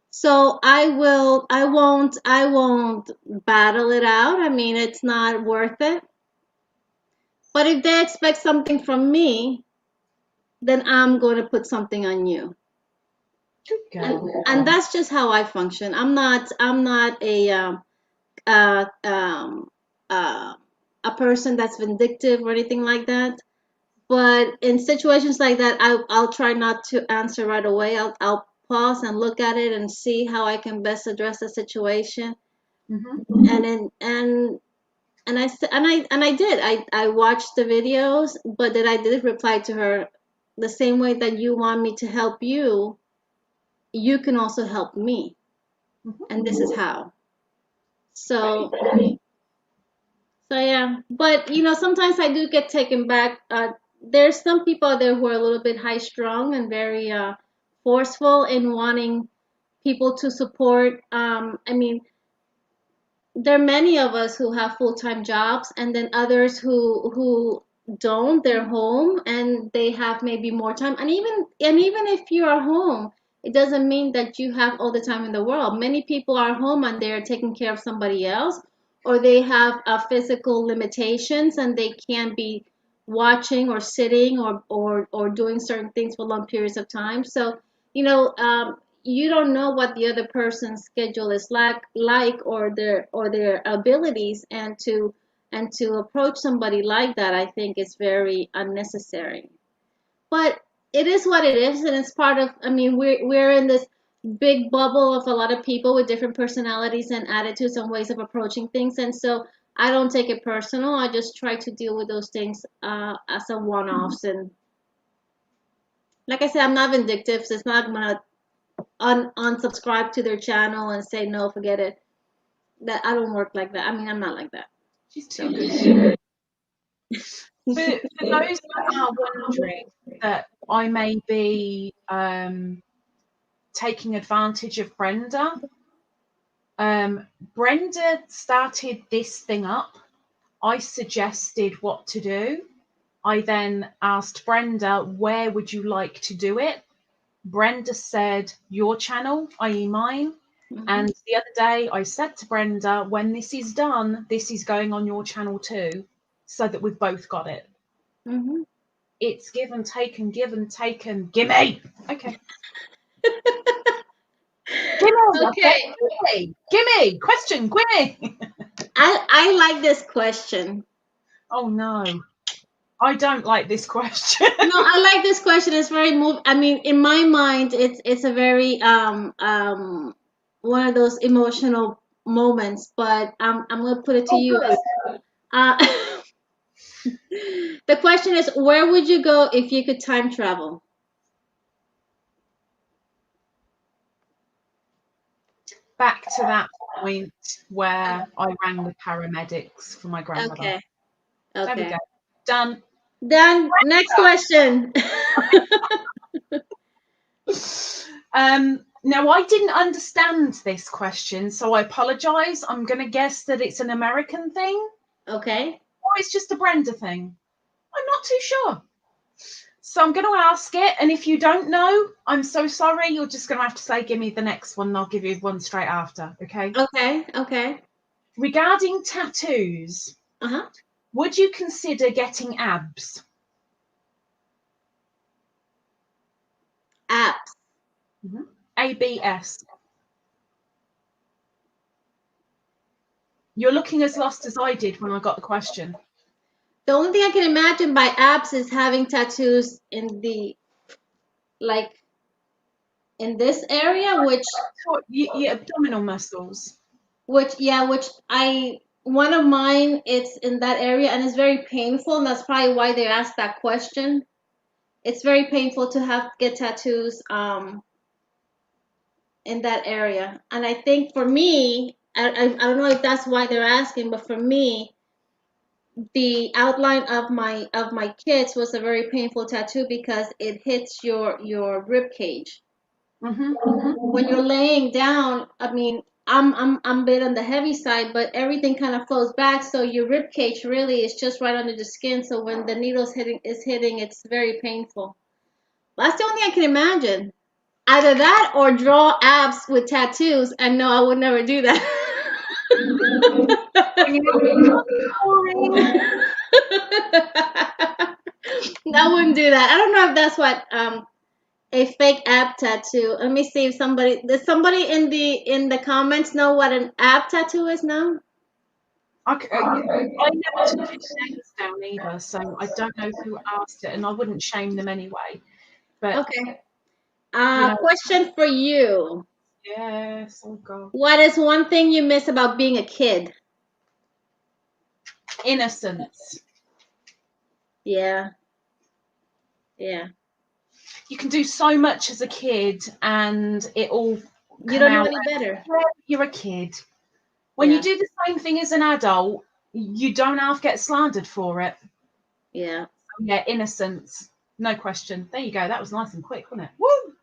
So I won't battle it out. I mean, it's not worth it. But if they expect something from me, then I'm going to put something on you. Good girl. And that's just how I function. I'm not uh, um, a person that's vindictive or anything like that. But in situations like that, I'll try not to answer right away. I'll pause and look at it and see how I can best address the situation. Mm-hmm. And then I did. I watched the videos, but then I did reply to her the same way that you want me to help you. You can also help me, Mm-hmm. and this is how. So yeah, but sometimes I do get taken back. There's some people out there who are a little bit high strung and very forceful in wanting people to support. I mean, there are many of us who have full-time jobs, and then others who don't. They're home and they have maybe more time. And even if you are home, it doesn't mean that you have all the time in the world. Many people are home and they're taking care of somebody else, or they have physical limitations and they can't be watching or sitting or doing certain things for long periods of time. So you don't know what the other person's schedule is like or their abilities, and to approach somebody like that, I think is very unnecessary. But it is what it is, and it's part of. I mean, we're in this big bubble of a lot of people with different personalities and attitudes and ways of approaching things, and so I don't take it personal. I just try to deal with those things as a one-offs. And like I said, I'm not vindictive, so it's not gonna unsubscribe to their channel and say no, forget it. That I don't work like that. I mean, I'm not like that. She's So too good. For those that are wondering that I may be taking advantage of Brenda, Brenda started this thing up. I suggested what to do. I then asked Brenda, where would you like to do it? Brenda said, your channel, i.e. mine. And the other day I said to Brenda, when this is done, this is going on your channel too, so that we've both got it. mm-hmm. It's give and take and give and take and gimme. Okay. Okay. Gimme. Question, gimme. I like this question. Oh no. I don't like this question. No, I like this question. It's very I mean, in my mind, it's a very one of those emotional moments. But I'm gonna put it to Oh, you good. as the question is, where would you go if you could time travel? Back to that point where I rang the paramedics for my grandmother. Okay. There we Okay. go. Done. Done. Next question. Now I didn't understand this question, so I apologise. I'm going to guess that it's an American thing, Okay. or it's just a Brenda thing. I'm not too sure. So I'm going to ask it, and if you don't know, I'm so sorry. You're just going to have to say, give me the next one, and I'll give you one straight after, okay? Okay. Okay. Regarding tattoos, Uh-huh. would you consider getting abs? Apps. ABS. You're looking as lost as I did when I got the question. The only thing I can imagine by apps is having tattoos in like in this area, which Your abdominal muscles. which I one of mine, it's in that area and it's very painful, and that's probably why they asked that question. It's very painful to have get tattoos in that area, and I think for me, I don't know if that's why they're asking, but for me, the outline of my kids was a very painful tattoo because it hits your rib cage. When you're laying down, I mean, I'm a bit on the heavy side, but everything kind of flows back, so your rib cage really is just right under the skin. So when the needle's hitting, it's very painful. That's the only thing I can imagine. Either that or draw abs with tattoos, and no, I would never do that. I wouldn't do that. I don't know if that's what a fake ab tattoo. Let me see if does somebody in the comments know what an ab tattoo is now? I never took his names down either, so I don't know who asked it, and I wouldn't shame them anyway. But Okay. you know, Question for you. yes, oh god, What is one thing you miss about being a kid? innocence. Yeah. Yeah. You can do so much as a kid, and it all You come don't know out. any better. You're a kid. When Yeah. you do the same thing as an adult, you don't half get slandered for it. Yeah. Yeah, innocence, no question. There you go. That was nice and quick, wasn't it? Woo!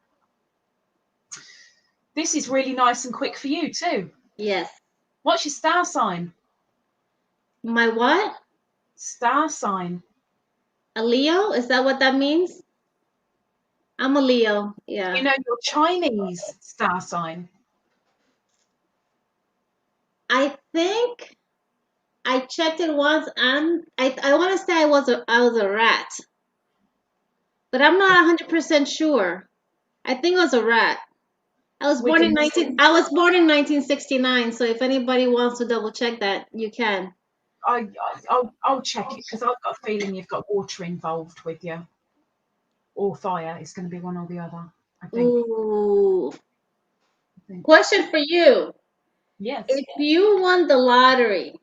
This is really nice and quick for you too. Yes. What's your star sign? My what? Star sign. A Leo? Is that what that means? I'm a Leo. Yeah. You know your Chinese star sign. I think I checked it once, and I want to say I was a rat, but I'm not 100% sure. I think I was a rat. We're gonna. I was born in 1969, so if anybody wants to double check that, you can. I'll check it because I've got a feeling you've got water involved with you, or fire. It's going to be one or the other. I think. Ooh. I think. Question for you. Yes. If you won the lottery,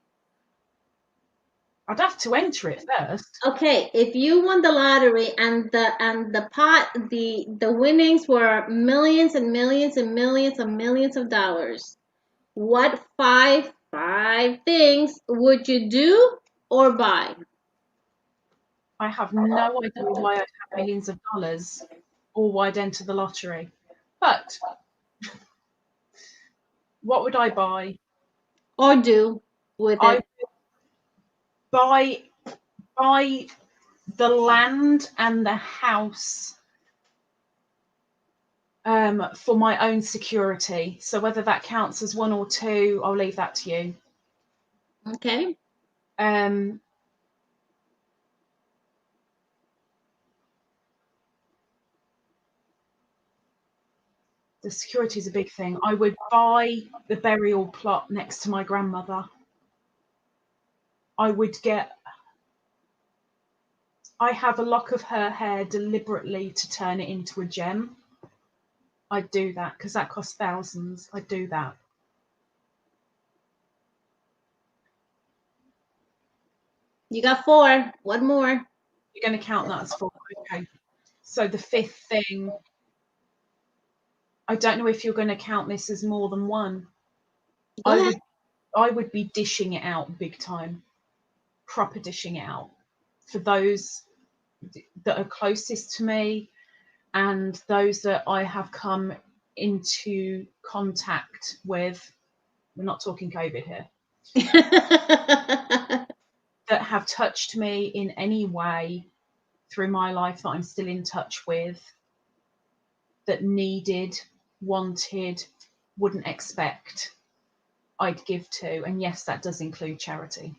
I'd have to enter it first. okay, if you won the lottery and the pot the winnings were millions and millions and millions and millions of dollars, what five things would you do or buy? I have no idea why I'd have millions of dollars or why I'd enter the lottery. But what would I buy? Or do with I it? would buy the land and the house for my own security. So whether that counts as one or two, I'll leave that to you. Okay. Um, The security is a big thing. I would buy the burial plot next to my grandmother. I have a lock of her hair deliberately to turn it into a gem. I'd do that because that costs thousands. I'd do that. You got 4. One more. You're going to count that as 4. Okay. So the 5th thing, I don't know if you're going to count this as more than one. Go ahead. I would be dishing it out big time. Proper dishing it out for those that are closest to me and those that I have come into contact with. We're not talking COVID here. That have touched me in any way through my life that I'm still in touch with, that needed, wanted, wouldn't expect, I'd give to. And yes, that does include charity.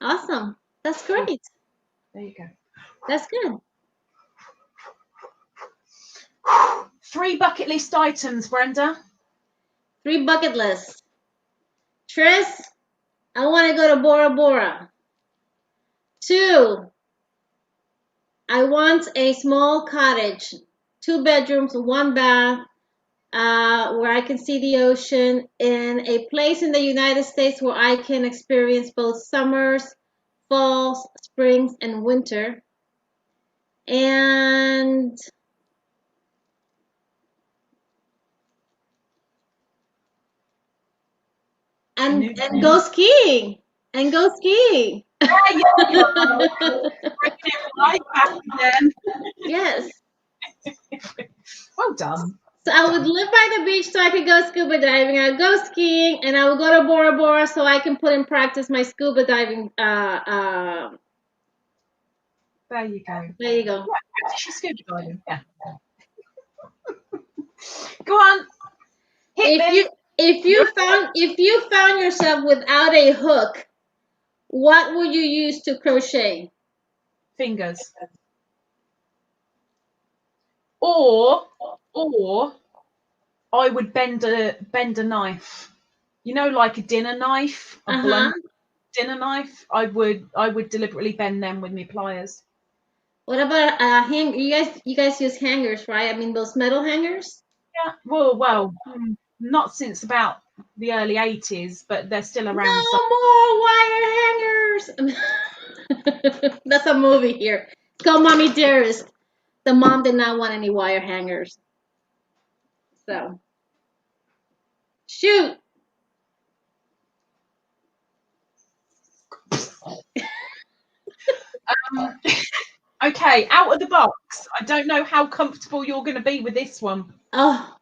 Awesome. That's great. There you go. That's good. 3 bucket list items, Brenda. 3 bucket lists. Tris, I want to go to Bora Bora. 2, I want a small cottage, 2 bedrooms, 1 bath, where I can see the ocean, in a place in the United States where I can experience both summers, falls, springs, and winter. And go skiing. And go skiing. Right back again. Yes. Well done. So I would live by the beach so I could go scuba diving. I would go skiing, and I would go to Bora Bora so I can put in practice my scuba diving. There you go. There you go. Yeah, practice your scuba diving. Yeah. Go on. Hit me. If you found yourself without a hook, what would you use to crochet? Fingers. Or I would bend a knife. You know, like a dinner knife, a blunt dinner knife. I would deliberately bend them with my pliers. What about hang? You guys use hangers, right? I mean, those metal hangers. Yeah. Well, not since about the early 80s, but they're still around. No more wire hangers. That's a movie here. It's called Mommy Dearest. The mom did not want any wire hangers. So, shoot. Okay, out of the box. I don't know how comfortable you're going to be with this one. Oh.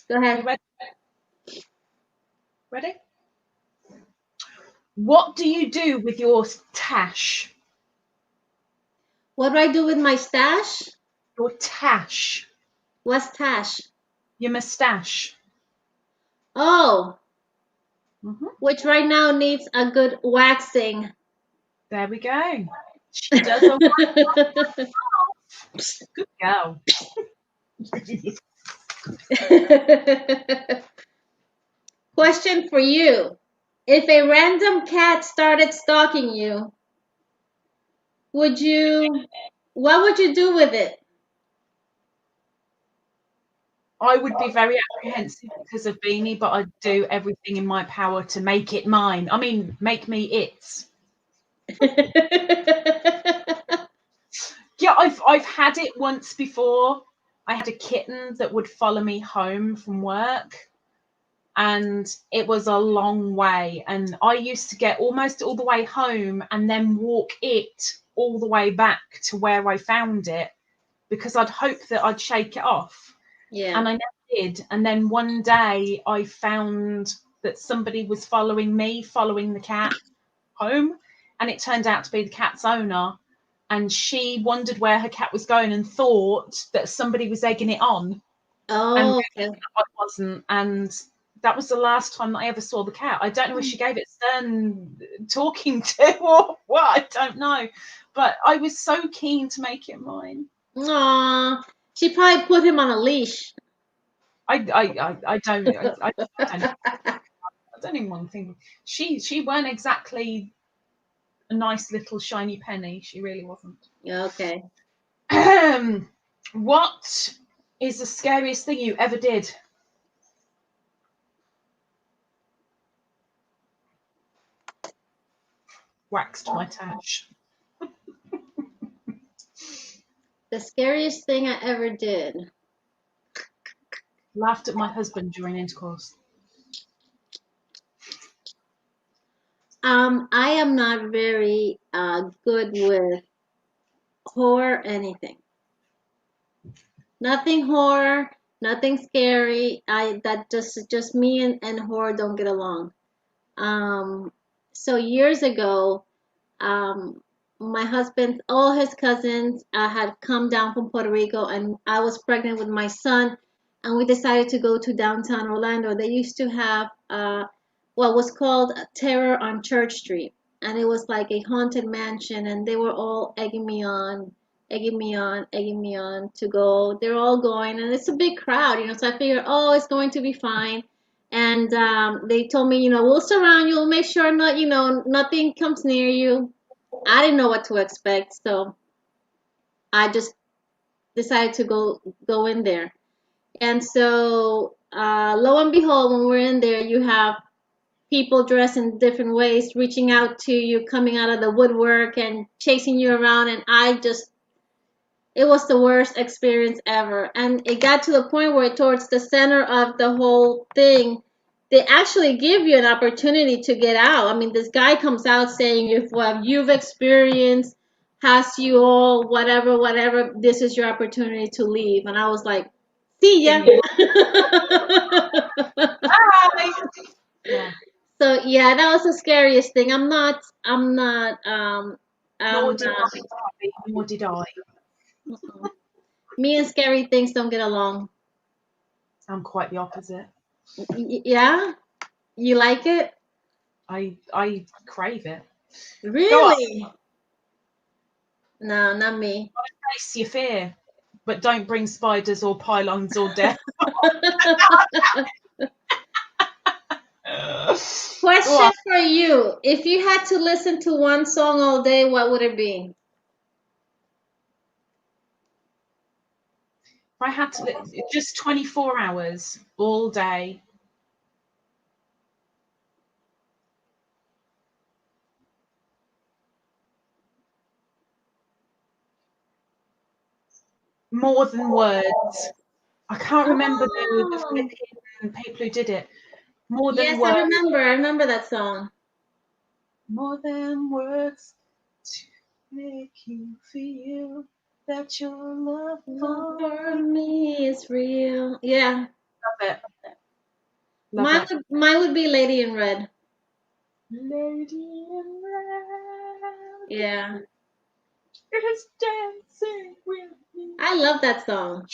Go ahead. Ready? What do you do with your tash? What do I do with my stash? Your tash. What's tash? Your mustache. Oh. Which right now needs a good waxing. There we go. She does a good girl. Question for you. If a random cat started stalking you, what would you do with it? I would be very apprehensive because of Beanie, but I'd do everything in my power to make it mine. I mean, make me its. Yeah, I've had it once before. I had a kitten that would follow me home from work, and it was a long way. And I used to get almost all the way home and then walk it all the way back to where I found it because I'd hoped that I'd shake it off. Yeah. And I never did. And then one day I found that somebody was following the cat home, and it turned out to be the cat's owner. And she wondered where her cat was going and thought that somebody was egging it on. Oh, and I wasn't. And that was the last time that I ever saw the cat. I don't know if she gave it stern talking to or what. I don't know. But I was so keen to make it mine. Aww. She probably put him on a leash. I don't even want to think. She weren't exactly a nice little shiny penny. She really wasn't. Okay. What is the scariest thing you ever did? Waxed my tash. The scariest thing I ever did. Laughed at my husband during intercourse. I am not very good with horror anything. Nothing horror, nothing scary. That just me and horror don't get along. So years ago, um, my husband, all his cousins had come down from Puerto Rico, and I was pregnant with my son, and we decided to go to downtown Orlando. They used to have what was called Terror on Church Street, and it was like a haunted mansion, and they were all egging me on, egging me on, egging me on to go. They're all going, and it's a big crowd, so I figured, oh, it's going to be fine. And they told me, we'll surround you, we'll make sure nothing comes near you. I didn't know what to expect, so I just decided to go in there. And so, lo and behold, when we're in there, you have people dressed in different ways, reaching out to you, coming out of the woodwork and chasing you around. And it was the worst experience ever. And it got to the point where towards the center of the whole thing, they actually give you an opportunity to get out. I mean, this guy comes out saying, if what you've experienced has you all, whatever, this is your opportunity to leave. And I was like, see ya. Bye. Yeah. So yeah, that was the scariest thing. I'm not, Nor I'm did not. I. Nor did I. Mm-mm. Me and scary things don't get along. I'm quite the opposite. Yeah? You like it? I crave it. Go on. Really? No, not me. Face your fear, but don't bring spiders or pylons or death. Question for you. If you had to listen to one song all day, what would it be? If I had to, just 24 hours all day. More Than Words. I can't remember the flipping people who did it. More Than Yes, I Words. remember that song. More than words to make you feel that your love For me is real. Yeah. Love it. Love it. Mine would be Lady in Red. Lady in Red Yeah. is dancing with me. I love that song.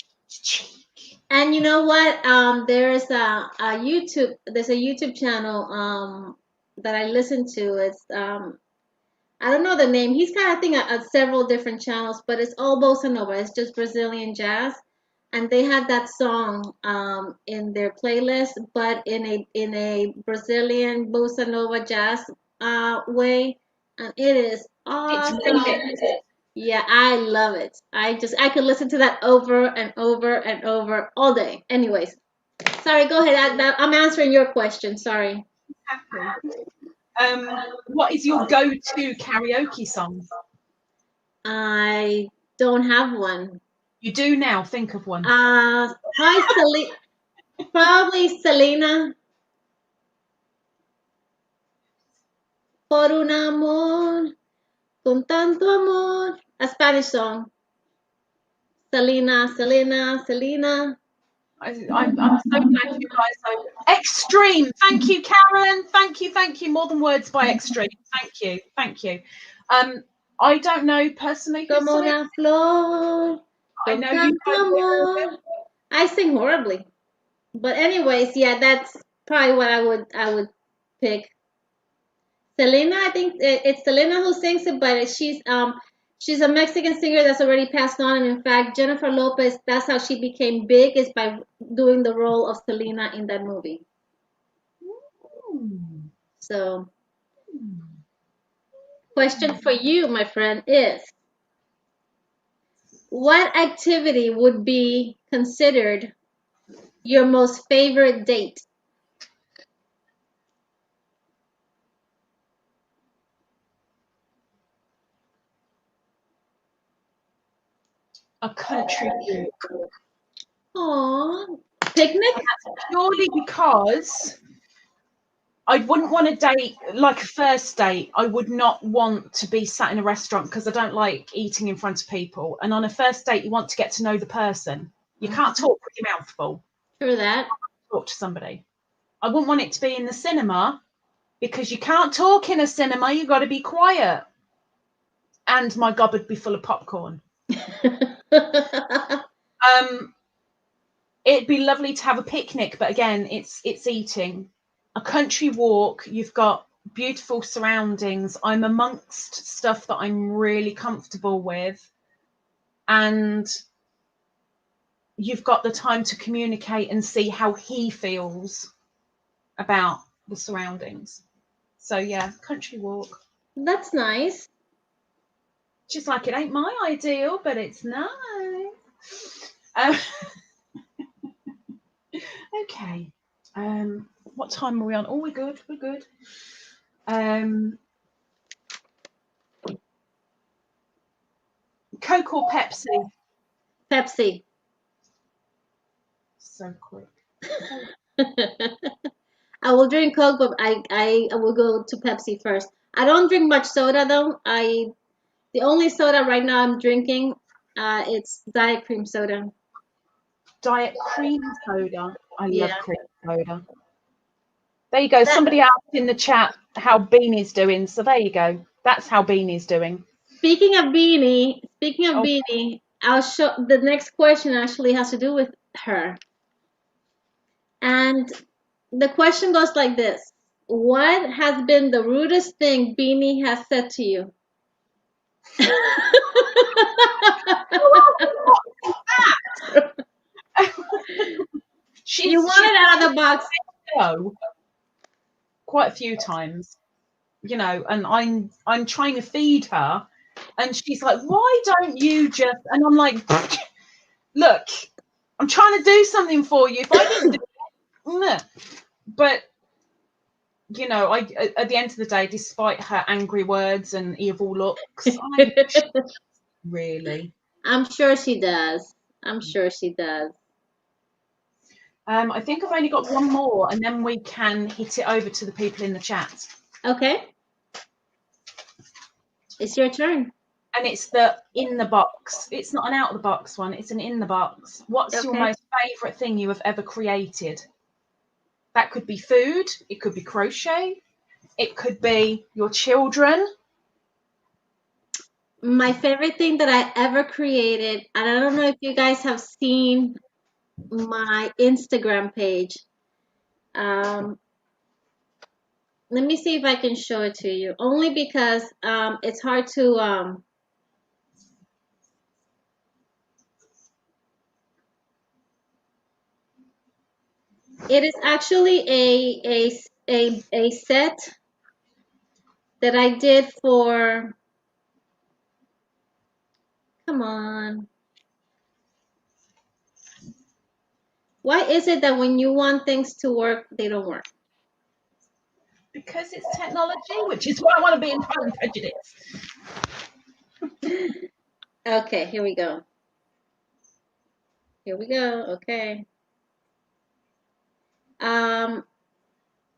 And you know what? There's a YouTube channel that I listen to. It's I don't know the name. He's got, I think, several different channels, but it's all bossa nova. It's just Brazilian jazz, and they have that song in their playlist, but in a Brazilian bossa nova jazz way, and it is awesome. Yeah, I love it. I could listen to that over and over and over all day. Anyways, sorry. Go ahead. I'm answering your question. Sorry. What is your go-to karaoke song? I don't have one. You do now. Think of one. Probably Selena. Por un amor, con tanto amor. A Spanish song. Selena, Selena, Selena. I'm so glad you guys are extreme. Thank you, Karen. Thank you. More Than Words by Extreme. Thank you. I don't know personally. Como una flor. I know you guys amor. I sing horribly. But anyways, yeah, that's probably what I would pick. Selena, I think it's Selena who sings it, but she's She's a Mexican singer that's already passed on, and in fact, Jennifer Lopez, that's how she became big, is by doing the role of Selena in that movie. Hmm. So, question for you, my friend, is what activity would be considered your most favorite date? A country walk. Aww, picnic? Purely because I wouldn't want to date like a first date. I would not want to be sat in a restaurant because I don't like eating in front of people. And on a first date, you want to get to know the person. You can't talk with your mouth full. True that. Talk to somebody. I wouldn't want it to be in the cinema because you can't talk in a cinema. You've got to be quiet. And my gob would be full of popcorn. It'd be lovely to have a picnic, but again, it's eating. A country walk, you've got beautiful surroundings. I'm amongst stuff that I'm really comfortable with, and you've got the time to communicate and see how he feels about the surroundings. So yeah, country walk. That's nice. Just like it ain't my ideal, but it's nice. Um, okay. What time are we on? Oh, we're good. We're good. Coke or Pepsi? Pepsi. So quick. I will drink Coke, but I will go to Pepsi first. I don't drink much soda though. The only soda right now I'm drinking, it's Diet Cream soda. Diet cream soda. I Yeah. love cream soda. There you go. Somebody asked in the chat how Beanie's doing. So there you go. That's how Beanie's doing. Speaking of Oh, Beanie, I'll show the next question actually has to do with her. And the question goes like this. What has been the rudest thing Beanie has said to you? You want she's it out of the box. no, quite a few times, and I'm trying to feed her, and she's like, "Why don't you just?" And I'm like, "Look, I'm trying to do something for you. If I didn't do it, but I at the end of the day, despite her angry words and evil looks, really. I'm sure she does. I'm sure she does. I think I've only got one more, and then we can hit it over to the people in the chat. Okay. It's your turn. And it's the in the box. It's not an out of the box one. It's an in the box. What's your Okay. most favorite thing you have ever created? That could be food. It could be crochet. It could be your children. My favorite thing that I ever created, and I don't know if you guys have seen my Instagram page. Let me see if I can show it to you. Only because it's hard to. It is actually a set that I did for. Come on. Why is it that when you want things to work, they don't work? Because it's technology, which is why I want to be in Pride and Prejudice. Okay, here we go. Here we go. Okay.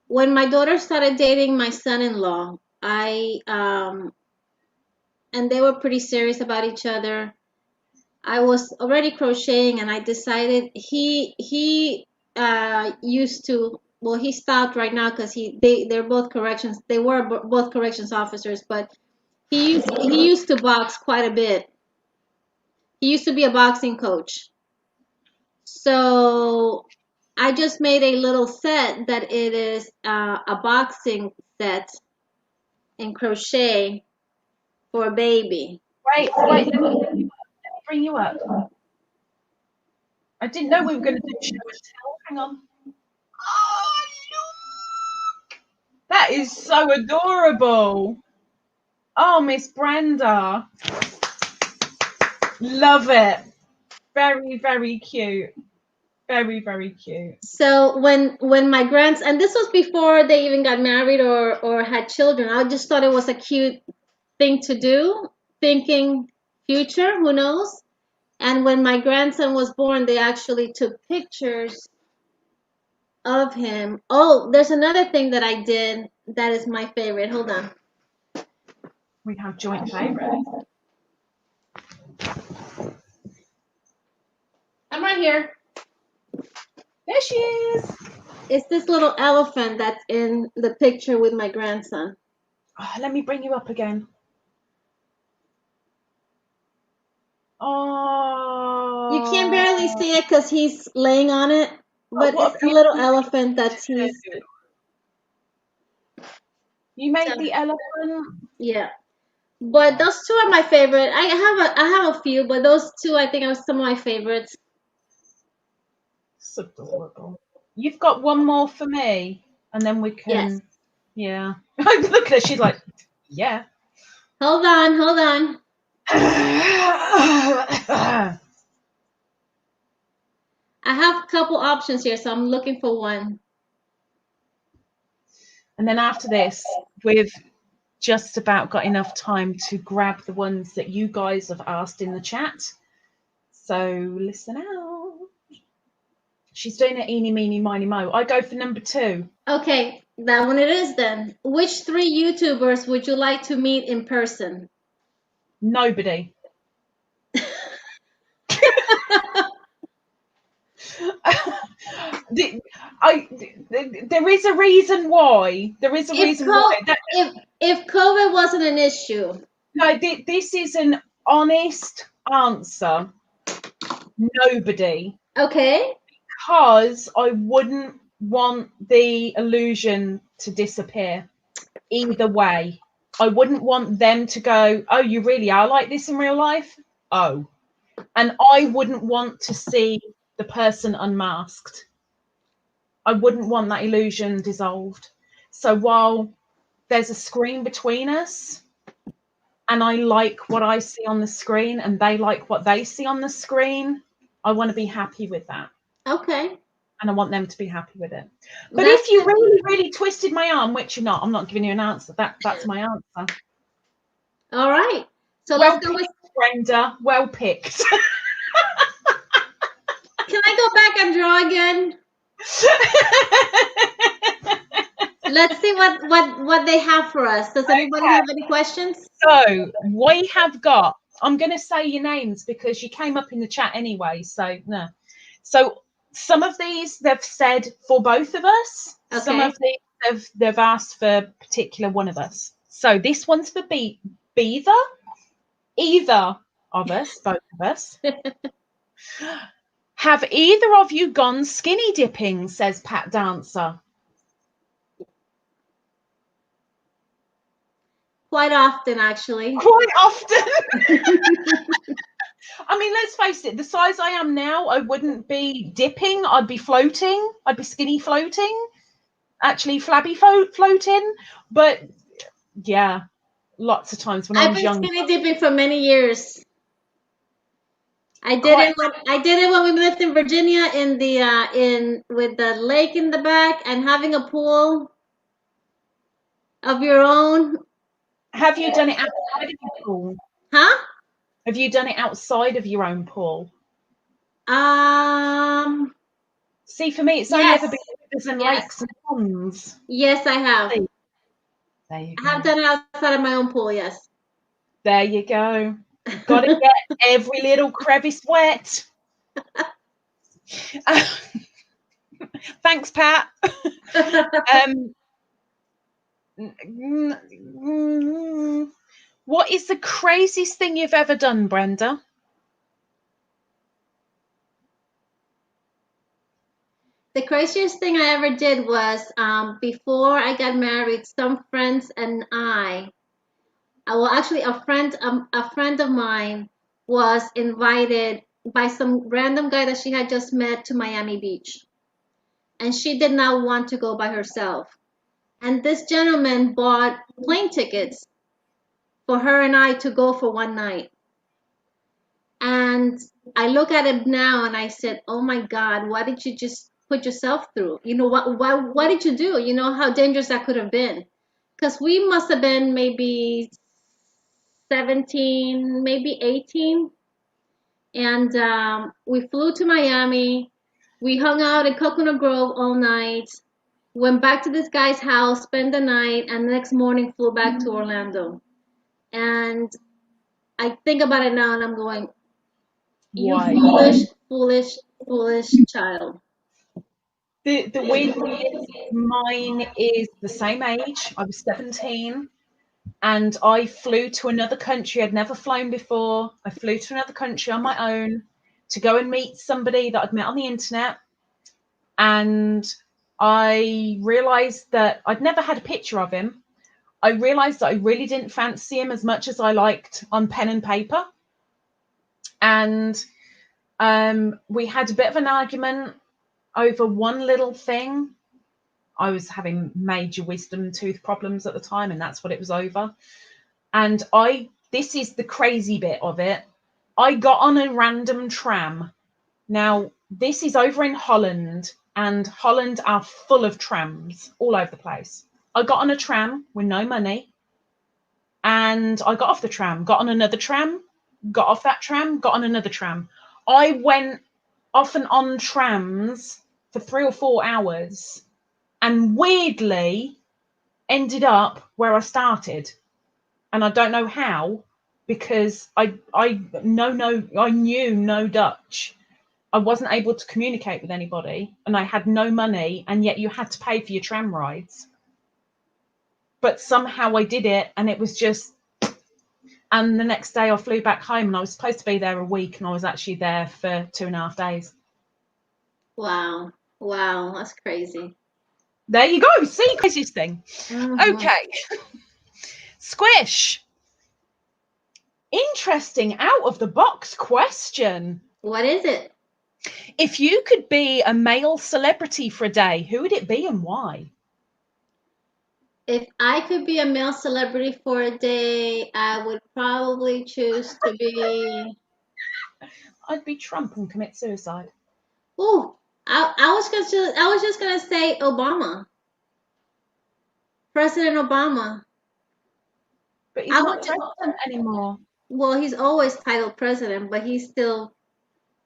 When my daughter started dating my son-in-law, and they were pretty serious about each other. I was already crocheting, and I decided he used to. Well, he stopped right now because they're both corrections. They were both corrections officers, but he used to box quite a bit. He used to be a boxing coach. So I just made a little set that it is a boxing set in crochet for a baby. Wait, let me bring you up. I didn't know we were going to do show and tell. Hang on. Oh, look! That is so adorable. Oh, Miss Brenda. Love it. Very, very cute. Very, very cute. So when my and this was before they even got married or had children, I just thought it was a cute thing to do, thinking future, who knows? And when my grandson was born, they actually took pictures of him. Oh, there's another thing that I did that is my favorite. Hold on. We have joint favorites. I'm right here. There she is. It's this little elephant that's in the picture with my grandson. Oh, let me bring you up again. Oh. You can barely see it because he's laying on it, but what it's a little elephant that he's. You made the elephant. Yeah, but those two are my favorite. I have a few, but those two I think are some of my favorites. It's adorable. You've got one more for me, and then we can. Yes. Yeah. Look at her. She's like, yeah. Hold on. I have a couple options here, so I'm looking for one. And then after this, we've just about got enough time to grab the ones that you guys have asked in the chat. So listen out. She's doing it eeny, meeny, miny, mo. I go for number 2. Okay, that one it is then. Which 3 YouTubers would you like to meet in person? Nobody. There is a reason why. There is a reason why. If COVID wasn't an issue. No, this is an honest answer. Nobody. Okay. Because I wouldn't want the illusion to disappear. Either way. I wouldn't want them to go, oh, you really are like this in real life? Oh. And I wouldn't want to see the person unmasked. I wouldn't want that illusion dissolved. So while there's a screen between us and I like what I see on the screen and they like what they see on the screen, I want to be happy with that. Okay. And I want them to be happy with it. But if you really, really twisted my arm, which you're not, I'm not giving you an answer. That's my answer. All right. So well let's go with Brenda. Well picked. Can I go back and draw again? Let's see what they have for us. Does anybody have any questions? So we have got, I'm going to say your names because you came up in the chat anyway. So no. So some of these they've said for both of us. Okay. Some of these they've asked for a particular one of us. So this one's for Beaver. Either of us, both of us. Have either of you gone skinny dipping, says Pat Dancer. Quite often, actually. Quite often. I mean, let's face it, the size I am now, I wouldn't be dipping. I'd be floating. I'd be skinny floating. Actually, flabby floating. But, yeah, lots of times when I was young. I've been skinny dipping for many years. I did it when we lived in Virginia with the lake in the back and having a pool of your own. Have you done it outside of your pool? Huh? Have you done it outside of your own pool? See, for me, it's only ever been rivers and lakes and ponds. Yes, I have. There you go. I have done it outside of my own pool, yes. There you go. Got to get every little crevice wet. Thanks, Pat. What is the craziest thing you've ever done, Brenda? The craziest thing I ever did was before I got married, some friends and I well, actually, a friend of mine was invited by some random guy that she had just met to Miami Beach, and she did not want to go by herself. And this gentleman bought plane tickets for her and I to go for one night. And I look at it now and I said, "Oh my God, why did you just put yourself through? You know what did you do? You know how dangerous that could have been." Because we must have been maybe 17, maybe 18. And we flew to Miami. We hung out in Coconut Grove all night. Went back to this guy's house, spent the night, and the next morning flew back to Orlando. And I think about it now and I'm going, "You Why? foolish, foolish, foolish child." The weird thing is, mine is the same age. I was 17, and I flew to another country I'd never flown before. I flew to another country on my own to go and meet somebody that I'd met on the internet. And I realized that I'd never had a picture of him. I realized that I really didn't fancy him as much as I liked on pen and paper. And we had a bit of an argument over one little thing. I was having major wisdom tooth problems at the time, and that's what it was over. And this is the crazy bit of it. I got on a random tram. Now, this is over in Holland, and Holland are full of trams all over the place. I got on a tram with no money, and I got off the tram, got on another tram, got off that tram, got on another tram. I went off and on trams for 3 or 4 hours, and weirdly ended up where I started. And I don't know how, because I knew no Dutch. I wasn't able to communicate with anybody, and I had no money, and yet you had to pay for your tram rides. But somehow I did it, and it was just. And the next day I flew back home, and I was supposed to be there a week, and I was actually there for 2.5 days. Wow. Wow, that's crazy. There you go. See, craziest thing. Mhm. Okay. Squish. Interesting out of the box question. What is it? If you could be a male celebrity for a day, who would it be and why? If I could be a male celebrity for a day, I would probably choose to be. I'd be Trump and commit suicide. Ooh, I was just gonna say Obama, President Obama. But he's I not would. president anymore. Well, he's always titled president, but he's still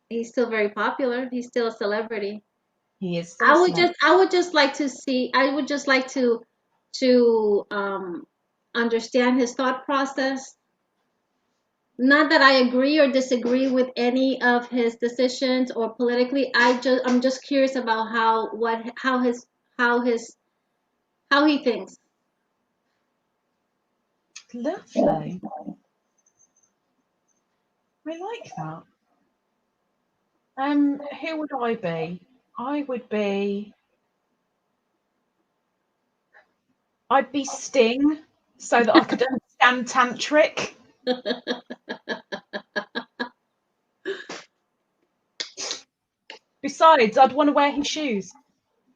very popular. He's still a celebrity. He is still a celebrity. I would just like to see. I would just like to understand his thought process. Not that I agree or disagree with any of his decisions or politically. I'm just curious about how he thinks. Lovely. I like that. Who would I be? I'd be Sting, so that I could understand tantric. Besides, I'd want to wear his shoes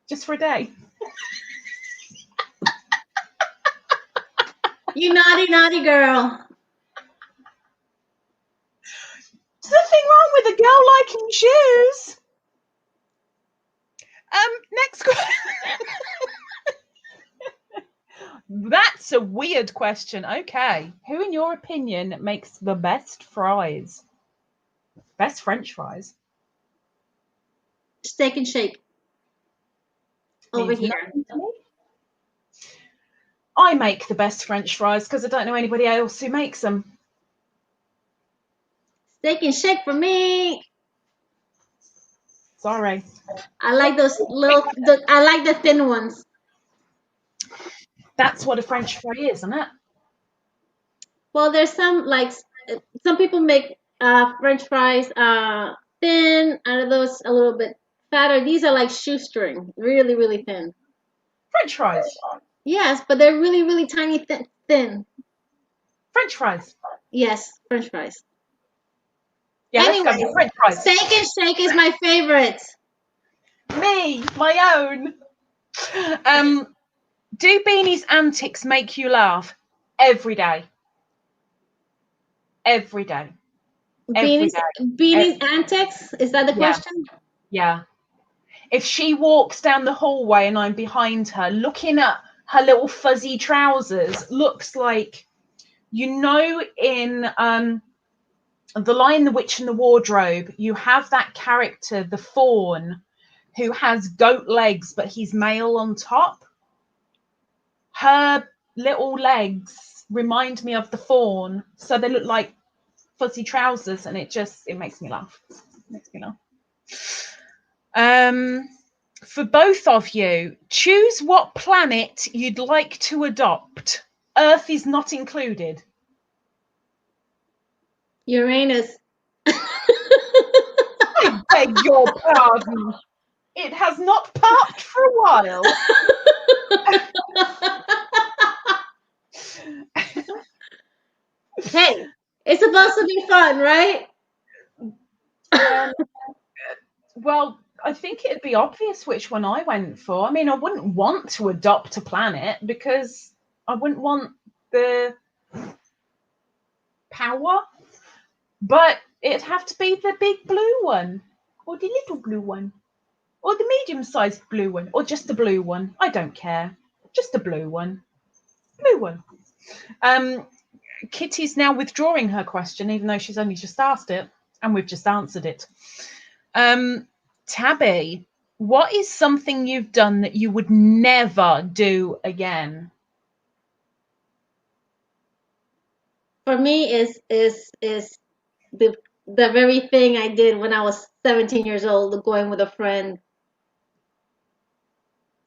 just for a day. You naughty, naughty girl. There's nothing wrong with a girl liking shoes. Next question. That's a weird question. Okay. Who, in your opinion, makes the best fries? Best French fries? Steak and Shake over Means here. nothing to me. I make the best French fries because I don't know anybody else who makes them. Steak and Shake for me. Sorry. I like those I like the thin ones. That's what a French fry is, isn't it? Well, there's some people make French fries thin, and of those a little bit fatter. These are like shoestring, really, really thin. French fries. Yes, but they're really, really tiny thin. French fries. Yes, French fries. Yeah, let's go Anyways, with French fries. steak and shake is my favorite. Me, my own. Do Beanie's antics make you laugh? Every day. Every day. Every day. Beanie's antics? Is that the question? Yeah. If she walks down the hallway and I'm behind her, looking at her little fuzzy trousers, looks like, in The Lion, the Witch, and the Wardrobe, you have that character, the fawn, who has goat legs, but he's male on top. Her little legs remind me of the fawn, so they look like fuzzy trousers, and it makes me laugh. For both of you, choose what planet you'd like to adopt. Earth is not included. Uranus. I beg your pardon. It has not parked for a while. Hey, it's supposed to be fun, right? Well, I think it'd be obvious which one I went for. I mean, I wouldn't want to adopt a planet because I wouldn't want the power, but it'd have to be the big blue one, or the little blue one, or the medium-sized blue one, or just the blue one. I don't care. Just the blue one. Blue one. Kitty's now withdrawing her question, even though she's only just asked it, and we've just answered it. Tabby, what is something you've done that you would never do again? For me, is the very thing I did when I was 17 years old, going with a friend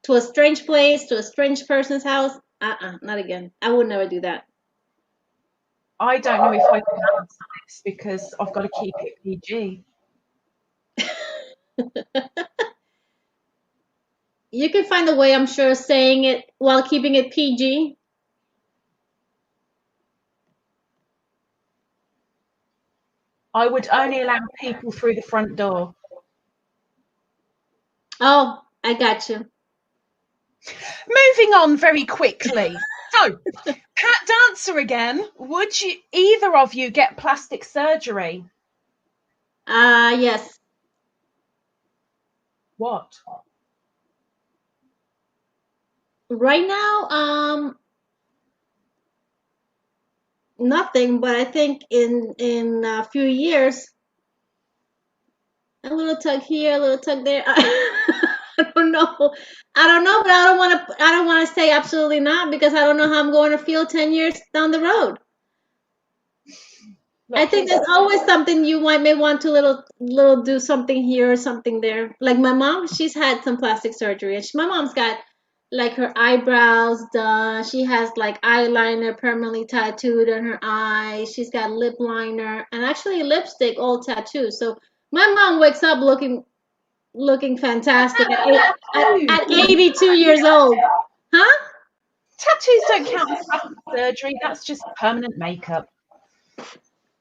to a strange place, to a strange person's house. Not again. I would never do that. I don't know if I can answer this because I've got to keep it PG. You can find a way, I'm sure, saying it while keeping it PG. I would only allow people through the front door. Oh, I got you. Moving on very quickly. So, Pat Dancer again. Would you either of you get plastic surgery? Yes. What? Right now, nothing. But I think in a few years, a little tug here, a little tug there. I don't know. I don't know, but I don't want to. I don't want to say absolutely not because I don't know how I'm going to feel 10 years down the road. I think there's always something you may want to little do something here or something there. Like my mom, she's had some plastic surgery, and my mom's got like her eyebrows done. She has like eyeliner permanently tattooed on her eyes. She's got lip liner and actually lipstick all tattooed. So my mom wakes up looking fantastic at 82 years old. Huh? Tattoos don't count as plastic surgery. That's just permanent makeup.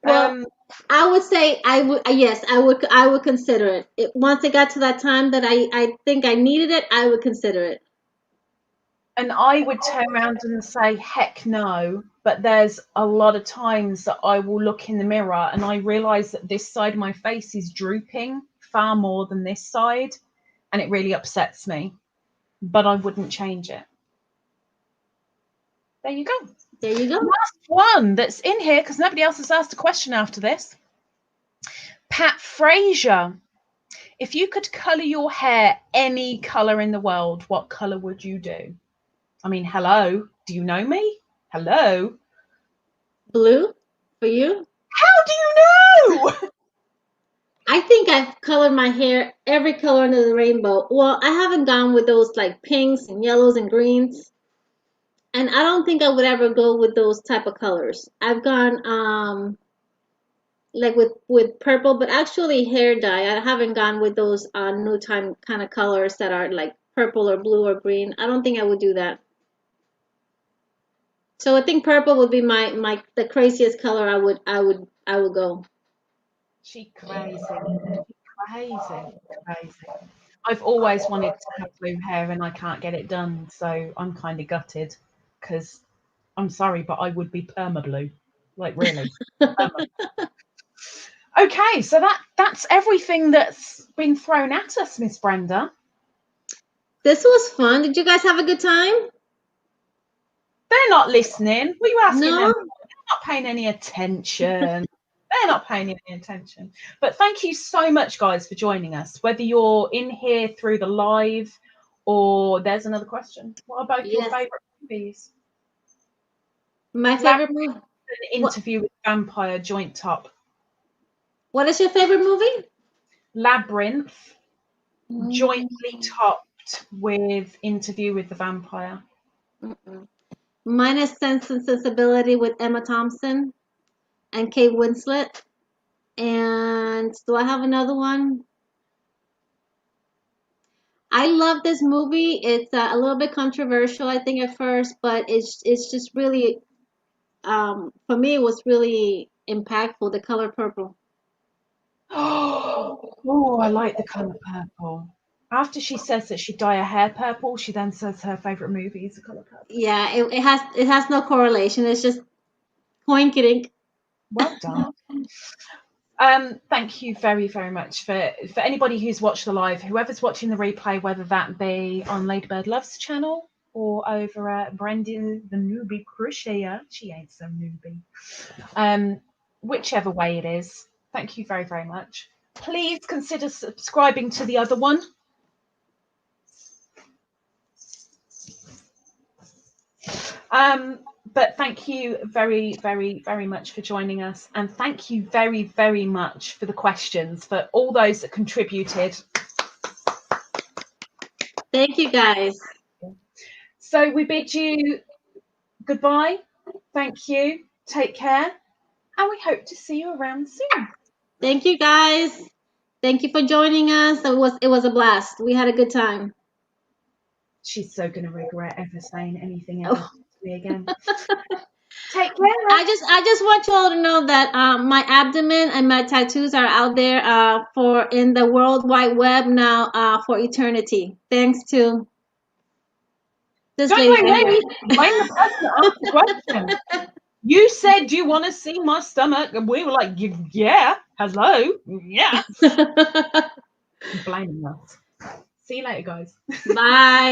Well, I would say I would yes, I would consider it. Once it got to that time that I think I needed it, I would consider it. And I would turn around and say, heck no. But there's a lot of times that I will look in the mirror and I realize that this side of my face is drooping far more than this side. And it really upsets me. But I wouldn't change it. There you go. There you go. Last one that's in here because nobody else has asked a question after this. Pat Frazier. If you could colour your hair any colour in the world, what colour would you do? I mean, hello, do you know me? Hello? Blue for you? How do you know? I think I've colored my hair every color under the rainbow. Well, I haven't gone with those like pinks and yellows and greens. And I don't think I would ever go with those type of colors. I've gone like with purple, but actually hair dye. I haven't gone with those new time kind of colors that are like purple or blue or green. I don't think I would do that. So I think purple would be the craziest color I would go. She crazy. Crazy. Crazy. I've always wanted to have blue hair and I can't get it done, so I'm kind of gutted because I'm sorry, but I would be perma blue. Like really. Okay, so that's everything that's been thrown at us, Miss Brenda. This was fun. Did you guys have a good time? They're not listening. What are you asking No? them? They're not paying any attention. They're not paying any attention. But thank you so much, guys, for joining us. Whether you're in here through the live or there's another question. What are both your Yes. favourite movies? My favorite movie. An Interview with Vampire joint top. What is your favorite movie? Labyrinth jointly topped with Interview with the Vampire. Mine is Sense and Sensibility with Emma Thompson and Kate Winslet. And do I have another one? I love this movie. It's a little bit controversial, I think, at first, but it's just really, for me, it was really impactful. The Color Purple. Oh, I like The Colour Purple. After she says that she'd dye her hair purple, she then says her favourite movie is The Colour Purple. Yeah, it has no correlation. It's just coinkydink. Well done. Thank you very, very much for anybody who's watched the live, whoever's watching the replay, whether that be on Ladybird Loves channel or over at Brenda the Newbie Crocheter. She ain't so newbie. Whichever way it is, thank you very, very much. Please consider subscribing to the other one. But thank you very, very, very much for joining us. And thank you very, very much for the questions, for all those that contributed. Thank you, guys. So we bid you goodbye. Thank you. Take care. And we hope to see you around soon. Thank you, guys. Thank you for joining us. It was a blast. We had a good time. She's so going to regret ever saying anything ever to me again. Take care. I just want you all to know that my abdomen and my tattoos are out there for in the World Wide Web now for eternity. Thanks to this Don't lady. blame me. Blame the person that asked the question. You said, "Do you want to see my stomach?" And we were like, "Yeah, hello, yeah." Blaming us. See you later, guys. Bye.